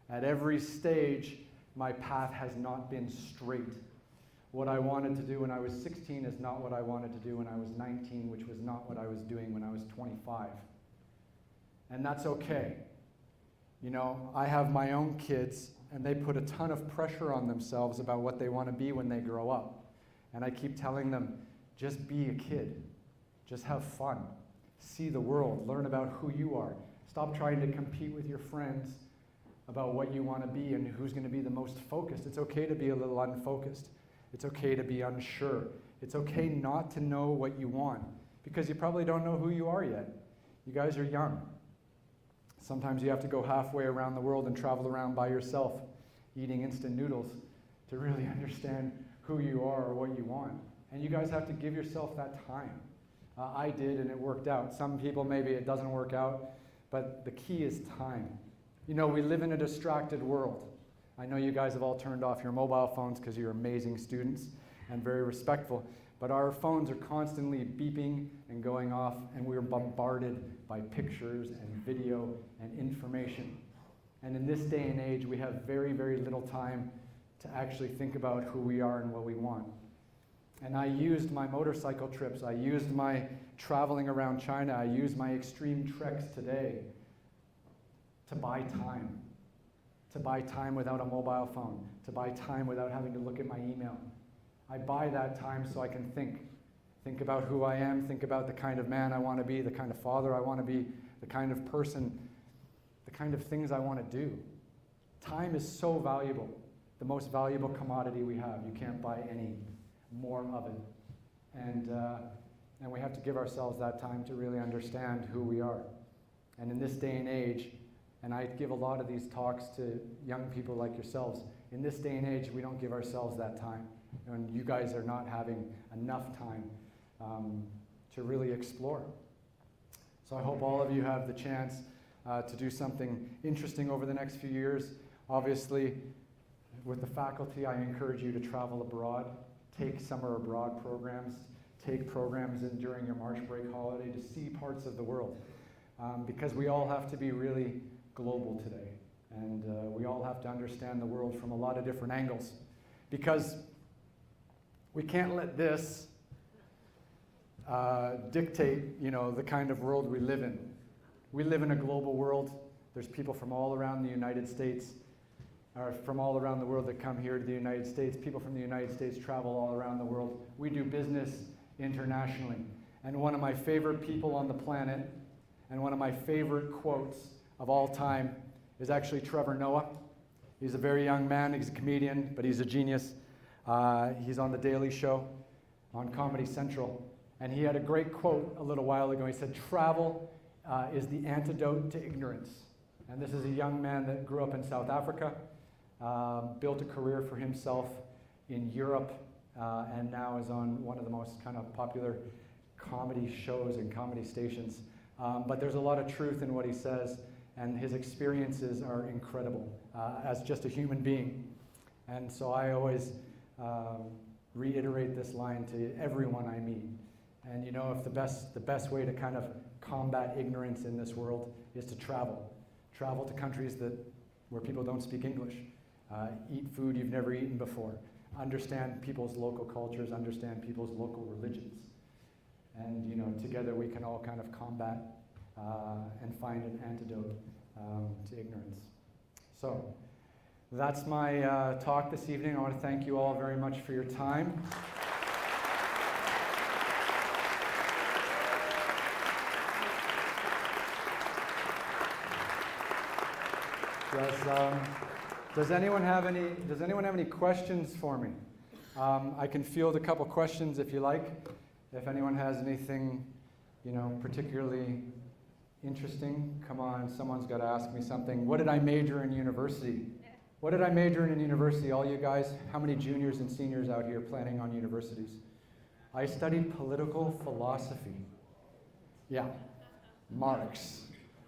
At every stage, my path has not been straight. What I wanted to do when I was 16 is not what I wanted to do when I was 19, which was not what I was doing when I was 25. And that's okay. You know, I have my own kids, and they put a ton of pressure on themselves about what they want to be when they grow up. And I keep telling them, just be a kid. Just have fun. See the world. Learn about who you are. Stop trying to compete with your friends about what you want to be and who's going to be the most focused. It's okay to be a little unfocused. It's okay to be unsure. It's okay not to know what you want, because you probably don't know who you are yet. You guys are young. Sometimes you have to go halfway around the world and travel around by yourself, eating instant noodles, to really understand who you are or what you want. And you guys have to give yourself that time. I did, and it worked out. Some people, maybe it doesn't work out, but the key is time. You know, we live in a distracted world. I know you guys have all turned off your mobile phones because you're amazing students and very respectful, but our phones are constantly beeping and going off, and we're bombarded by pictures and video and information. And in this day and age, we have very, very little time to actually think about who we are and what we want. And I used my motorcycle trips, I used my traveling around China, I used my extreme treks today to buy time. To buy time without a mobile phone, to buy time without having to look at my email. I buy that time so I can think about who I am, think about the kind of man I want to be, the kind of father I want to be, the kind of person, the kind of things I want to do. Time is so valuable, the most valuable commodity we have. You can't buy any more of it. And we have to give ourselves that time to really understand who we are. And in this day and age, and I give a lot of these talks to young people like yourselves. In this day and age, we don't give ourselves that time. And you guys are not having enough time to really explore. So I hope all of you have the chance to do something interesting over the next few years. Obviously, with the faculty, I encourage you to travel abroad, take summer abroad programs, take programs during your March break holiday to see parts of the world. Because we all have to be really global today, and we all have to understand the world from a lot of different angles, because we can't let this dictate, you know, the kind of world we live in. We live in a global world. There's people from all around the United States, or from all around the world that come here to the United States. People from the United States travel all around the world. We do business internationally. And one of my favorite people on the planet, and one of my favorite quotes of all time, is actually Trevor Noah. He's a very young man, he's a comedian, but he's a genius. He's on The Daily Show on Comedy Central, and he had a great quote a little while ago. He said, "Travel is the antidote to ignorance." And this is a young man that grew up in South Africa, built a career for himself in Europe, and now is on one of the most kind of popular comedy shows and comedy stations. But there's a lot of truth in what he says, and his experiences are incredible as just a human being. And so I always reiterate this line to everyone I meet. And you know, if the best way to kind of combat ignorance in this world is to travel. Travel to countries where people don't speak English. Eat food you've never eaten before. Understand people's local cultures, understand people's local religions. And you know, together we can all kind of combat and find an antidote to ignorance. So that's my talk this evening. I want to thank you all very much for your time. Does anyone have any questions for me? I can field a couple questions if you like. If anyone has anything, you know, particularly interesting, come on, someone's got to ask me something. What did I major in university? What did I major in university, all you guys? How many juniors and seniors out here planning on universities? I studied political philosophy. Yeah, Marx,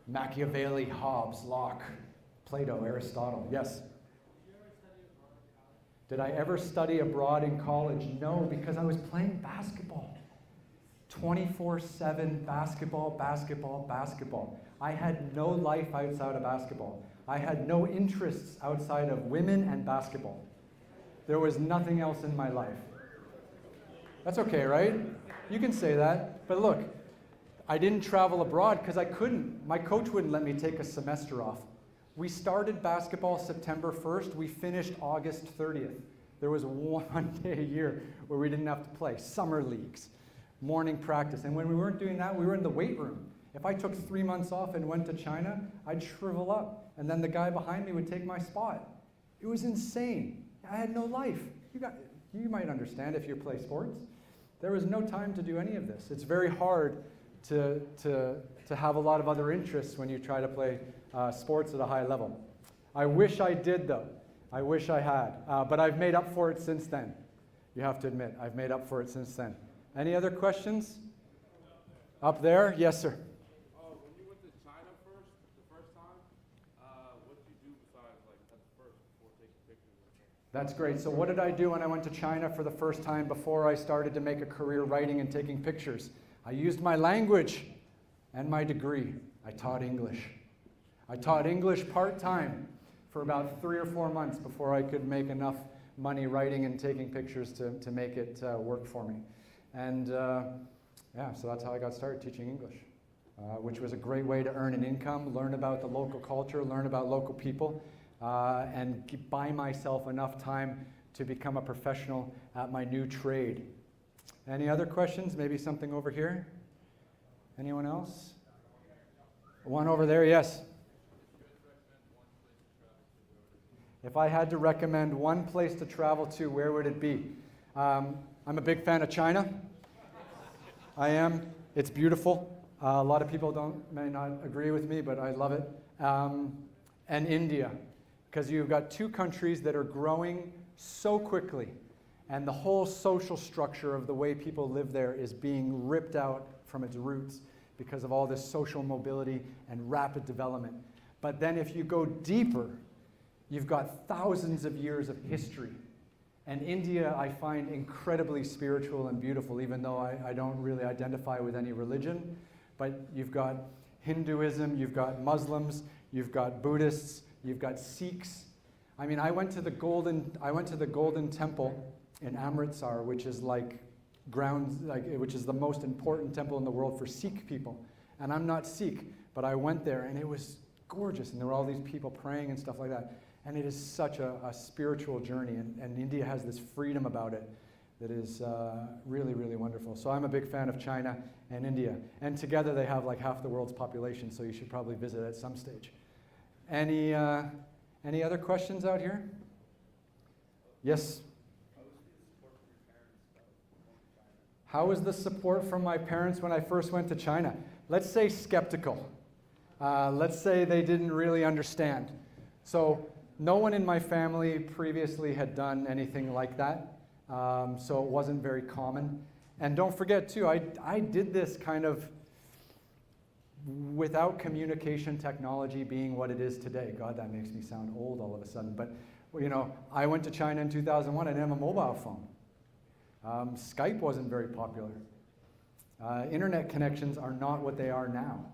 Machiavelli, Hobbes, Locke, Plato, Aristotle. Yes? Did I ever study abroad in college? No, because I was playing basketball. 24/7 basketball, basketball, basketball. I had no life outside of basketball. I had no interests outside of women and basketball. There was nothing else in my life. That's okay, right? You can say that. But look, I didn't travel abroad because I couldn't. My coach wouldn't let me take a semester off. We started basketball September 1st. We finished August 30th. There was one day a year where we didn't have to play. Summer leagues, morning practice. And when we weren't doing that, we were in the weight room. If I took 3 months off and went to China, I'd shrivel up. And then the guy behind me would take my spot. It was insane. I had no life. You might understand if you play sports. There was no time to do any of this. It's very hard to have a lot of other interests when you try to play sports at a high level. I wish I did, though. I wish I had. But I've made up for it since then. You have to admit, I've made up for it since then. Any other questions? Up there? Yes, sir. When you went to China the first time, what did you do besides at the first before taking pictures? That's great. So what did I do when I went to China for the first time before I started to make a career writing and taking pictures? I used my language and my degree. I taught English. I taught English part-time for about 3 or 4 months before I could make enough money writing and taking pictures to make it work for me. And yeah, so that's how I got started teaching English, which was a great way to earn an income, learn about the local culture, learn about local people, and buy myself enough time to become a professional at my new trade. Any other questions? Maybe something over here? Anyone else? One over there, yes. If I had to recommend one place to travel to, where would it be? I'm a big fan of China. I am. It's beautiful. A lot of people may not agree with me, but I love it. And India, because you've got two countries that are growing so quickly, and the whole social structure of the way people live there is being ripped out from its roots because of all this social mobility and rapid development. But then if you go deeper, you've got thousands of years of history. And India, I find incredibly spiritual and beautiful, even though I don't really identify with any religion. But you've got Hinduism, you've got Muslims, you've got Buddhists, you've got Sikhs. I mean, I went to the Golden Temple in Amritsar, which is which is the most important temple in the world for Sikh people. And I'm not Sikh, but I went there and it was gorgeous, and there were all these people praying and stuff like that. And it is such a spiritual journey, and India has this freedom about it that is really, really wonderful. So I'm a big fan of China and India. And together they have like half the world's population, so you should probably visit at some stage. Any other questions out here? Yes? How was the support from my parents when I first went to China? Let's say skeptical. Let's say they didn't really understand. So no one in my family previously had done anything like that, so it wasn't very common. And don't forget too, I did this kind of without communication technology being what it is today. God, that makes me sound old all of a sudden. But you know, I went to China in 2001. I didn't have a mobile phone. Skype wasn't very popular. Internet connections are not what they are now.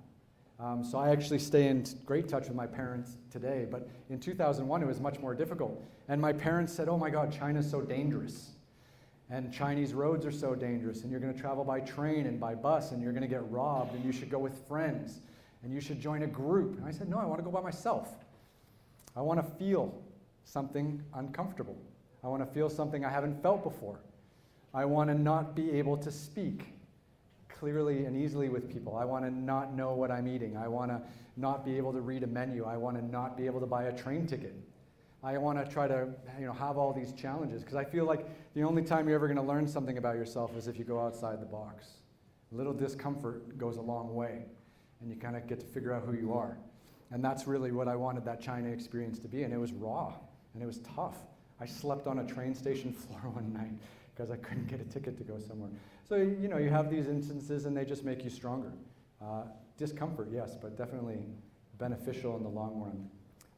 So I actually stay in great touch with my parents today, but in 2001 it was much more difficult. And my parents said, oh my God, China's so dangerous. And Chinese roads are so dangerous, and you're going to travel by train and by bus, and you're going to get robbed, and you should go with friends, and you should join a group. And I said, no, I want to go by myself. I want to feel something uncomfortable. I want to feel something I haven't felt before. I want to not be able to speak clearly and easily with people. I want to not know what I'm eating. I want to not be able to read a menu. I want to not be able to buy a train ticket. I want to try to have all these challenges, because I feel like the only time you're ever going to learn something about yourself is if you go outside the box. A little discomfort goes a long way, and you kind of get to figure out who you are. And that's really what I wanted that China experience to be, and it was raw, and it was tough. I slept on a train station floor one night because I couldn't get a ticket to go somewhere. So, you have these instances, and they just make you stronger. Discomfort, yes, but definitely beneficial in the long run.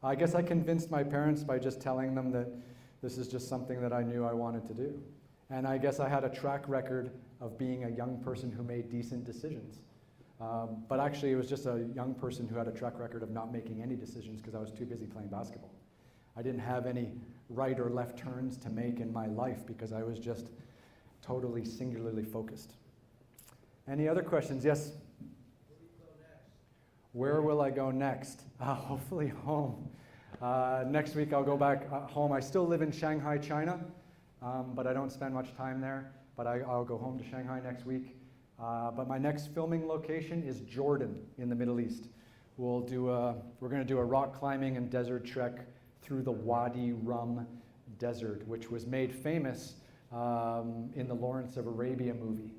I guess I convinced my parents by just telling them that this is just something that I knew I wanted to do. And I guess I had a track record of being a young person who made decent decisions. But actually, it was just a young person who had a track record of not making any decisions because I was too busy playing basketball. I didn't have any right or left turns to make in my life because I was just totally singularly focused. Any other questions? Yes? Where will I go next? Hopefully home. Next week I'll go back home. I still live in Shanghai, China, but I don't spend much time there. But I'll go home to Shanghai next week. But my next filming location is Jordan in the Middle East. We're going to do a rock climbing and desert trek through the Wadi Rum Desert, which was made famous in the Lawrence of Arabia movie.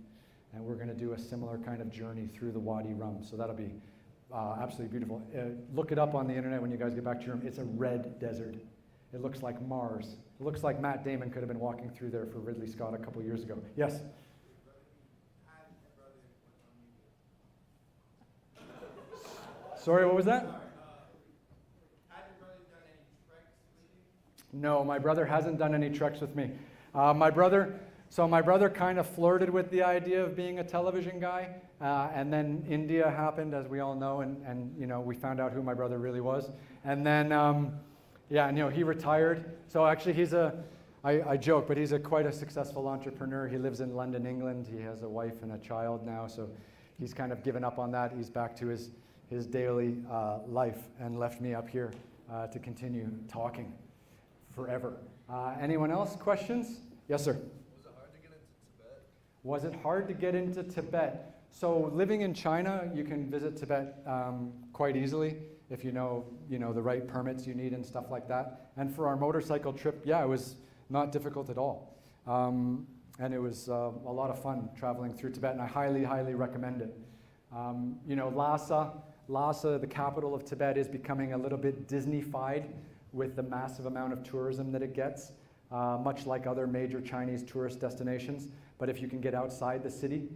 And we're going to do a similar kind of journey through the Wadi Rum. So that'll be absolutely beautiful. Look it up on the internet when you guys get back to your room. It's a red desert. It looks like Mars. It looks like Matt Damon could have been walking through there for Ridley Scott a couple years ago. Yes? Sorry, what was that? No, my brother hasn't done any treks with me. My brother kind of flirted with the idea of being a television guy, and then India happened, as we all know, and you know, we found out who my brother really was. And then, he retired. So actually, I joke, but he's quite a successful entrepreneur. He lives in London, England. He has a wife and a child now, so he's kind of given up on that. He's back to his daily life and left me up here to continue talking forever. Anyone else? Questions? Yes, sir. Was it hard to get into Tibet? So living in China, you can visit Tibet quite easily if you know the right permits you need and stuff like that. And for our motorcycle trip, yeah, it was not difficult at all. And it was a lot of fun traveling through Tibet, and I highly, highly recommend it. Lhasa, the capital of Tibet, is becoming a little bit Disney-fied with the massive amount of tourism that it gets, much like other major Chinese tourist destinations. But if you can get outside the city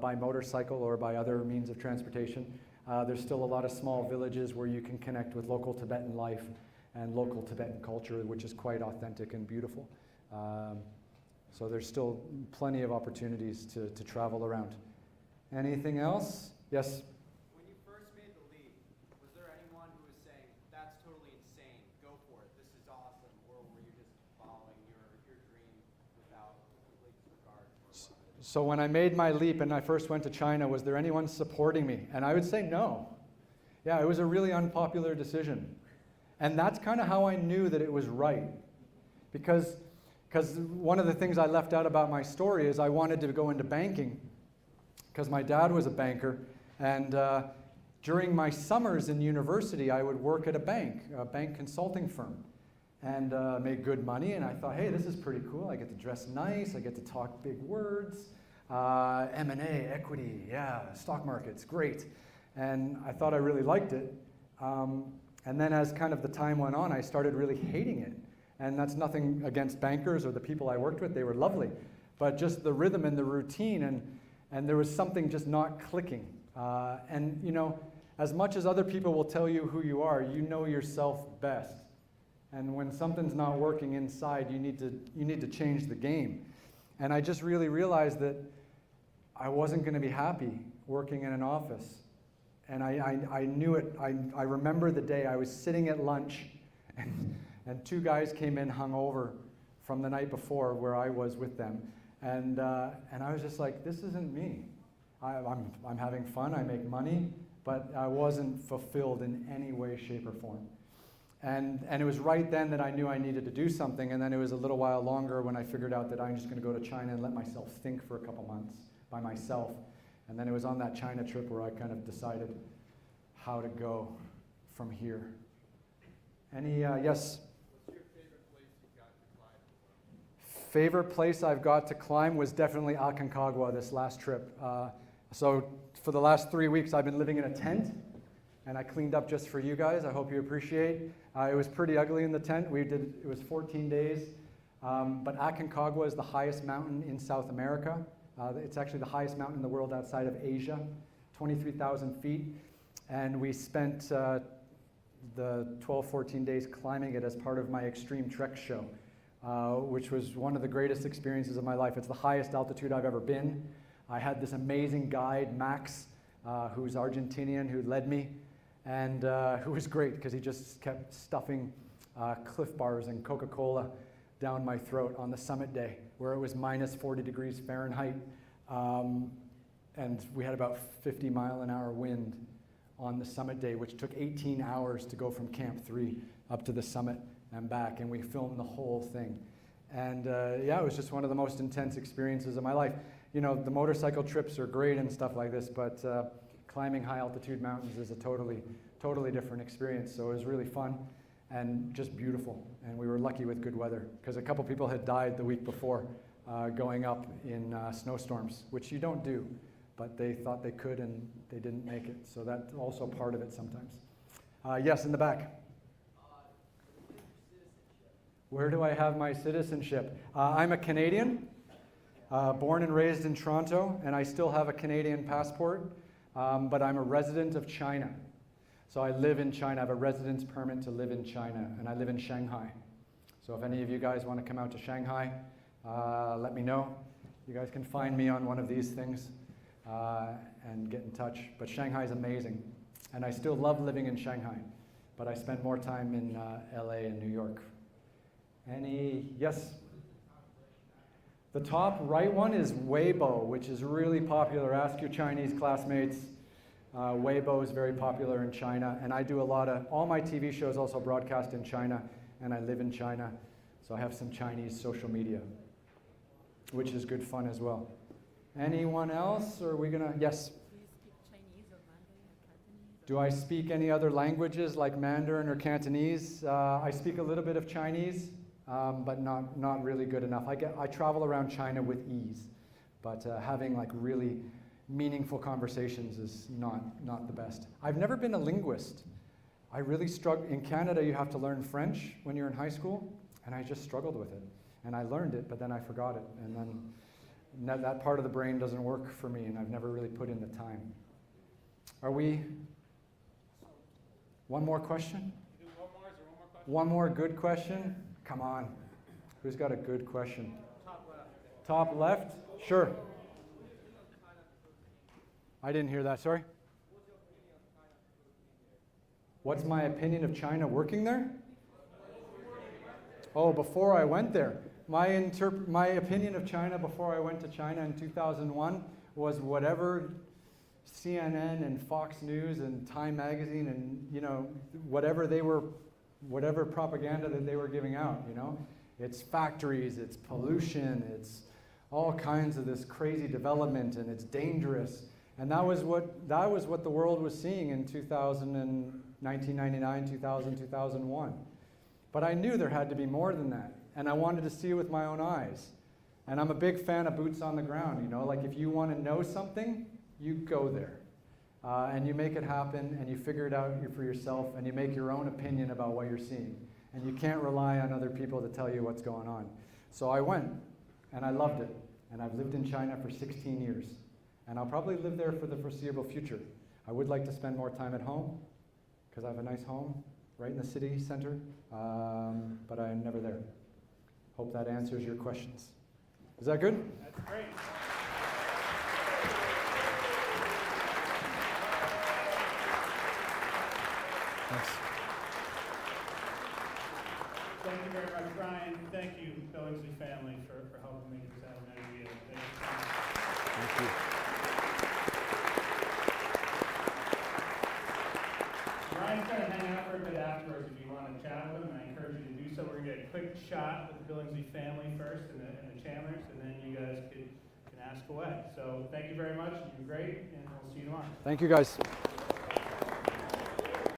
by motorcycle or by other means of transportation, there's still a lot of small villages where you can connect with local Tibetan life and local Tibetan culture, which is quite authentic and beautiful. So there's still plenty of opportunities to travel around. Anything else? Yes? When you first made the leap, was there anyone who was saying, that's totally insane, go for it, this is awesome, or were you just following your dream without complete regard for what? So when I made my leap and I first went to China, was there anyone supporting me? And I would say no. Yeah, it was a really unpopular decision. And that's kind of how I knew that it was right. Because one of the things I left out about my story is I wanted to go into banking because my dad was a banker. And during my summers in university, I would work at a bank consulting firm, and make good money. And I thought, hey, this is pretty cool. I get to dress nice. I get to talk big words. M&A, equity, yeah, stock markets, great. And I thought I really liked it. And then as kind of the time went on, I started really hating it. And that's nothing against bankers or the people I worked with. They were lovely. But just the rhythm and the routine, and there was something just not clicking. And you know, as much as other people will tell you who you are, you know yourself best. And when something's not working inside, you need to change the game. And I just really realized that I wasn't going to be happy working in an office. And I knew it. I remember the day I was sitting at lunch, and two guys came in hungover from the night before where I was with them. And I was just like, this isn't me. I'm having fun, I make money, but I wasn't fulfilled in any way, shape, or form. And it was right then that I knew I needed to do something, and then it was a little while longer when I figured out that I'm just going to go to China and let myself think for a couple months by myself. And then it was on that China trip where I kind of decided how to go from here. Any, yes? What's your favorite place you got to climb? Favorite place I've got to climb was definitely Aconcagua this last trip. So for the last 3 weeks, I've been living in a tent, and I cleaned up just for you guys. I hope you appreciate. It was pretty ugly in the tent. It was 14 days. But Aconcagua is the highest mountain in South America. It's actually the highest mountain in the world outside of Asia, 23,000 feet. And we spent the 12, 14 days climbing it as part of my Extreme Trek show, which was one of the greatest experiences of my life. It's the highest altitude I've ever been. I had this amazing guide, Max, who's Argentinian, who led me, and who was great because he just kept stuffing Cliff Bars and Coca-Cola down my throat on the summit day, where it was minus 40 degrees Fahrenheit, and we had about 50-mile-an-hour wind on the summit day, which took 18 hours to go from Camp 3 up to the summit and back, and we filmed the whole thing. And yeah, it was just one of the most intense experiences of my life. You know, the motorcycle trips are great and stuff like this, but climbing high altitude mountains is a totally different experience. So it was really fun and just beautiful. And we were lucky with good weather, because a couple people had died the week before going up in snowstorms, which you don't do, but they thought they could and they didn't make it. So that's also part of it sometimes. Yes, in the back. Where do I have my citizenship? I'm a Canadian, born and raised in Toronto, and I still have a Canadian passport, but I'm a resident of China. So I live in China. I have a residence permit to live in China, and I live in Shanghai. So if any of you guys want to come out to Shanghai, let me know. You guys can find me on one of these things and get in touch. But Shanghai is amazing, and I still love living in Shanghai, but I spend more time in LA and New York. Yes? The top right one is Weibo, which is really popular. Ask your Chinese classmates. Weibo is very popular in China, and I do all my TV shows also broadcast in China, and I live in China, so I have some Chinese social media, which is good fun as well. Anyone else, or are we gonna, yes? Do you speak Chinese or Mandarin or Cantonese? Do I speak any other languages like Mandarin or Cantonese? I speak a little bit of Chinese, but not really good enough. I travel around China with ease, but having like really meaningful conversations is not the best. I've never been a linguist. I really struggle. In Canada, you have to learn French when you're in high school, and I just struggled with it. And I learned it, but then I forgot it. And then that part of the brain doesn't work for me, and I've never really put in the time. One more question? Do one more? Is there one more question? One more good question? Come on. Who's got a good question? Top left. Top left? Sure. I didn't hear that, sorry. What's my opinion of China working there? Oh, before I went there. My opinion of China before I went to China in 2001 was whatever CNN and Fox News and Time Magazine and, you know, whatever propaganda that they were giving out, you know. It's factories, it's pollution, it's all kinds of this crazy development, and it's dangerous. And that was what the world was seeing in 1999, 2000, 2001. But I knew there had to be more than that, and I wanted to see it with my own eyes. And I'm a big fan of boots on the ground, you know, like if you want to know something, you go there. And you make it happen, and you figure it out for yourself, and you make your own opinion about what you're seeing. And you can't rely on other people to tell you what's going on. So I went, and I loved it. And I've lived in China for 16 years. And I'll probably live there for the foreseeable future. I would like to spend more time at home, because I have a nice home right in the city center, but I'm never there. Hope that answers your questions. Is that good? That's great. Thanks. Thank you very much, Brian. Thank you, Billingsley family, for helping make this happen. Thank you so much. Thank you. Brian's going to hang out for a bit afterwards if you want to chat with him, and I encourage you to do so. We're going to get a quick shot with the Billingsley family first and the Chandlers, and then you guys can ask away. So thank you very much. You've been great, and we'll see you tomorrow. Thank you, guys.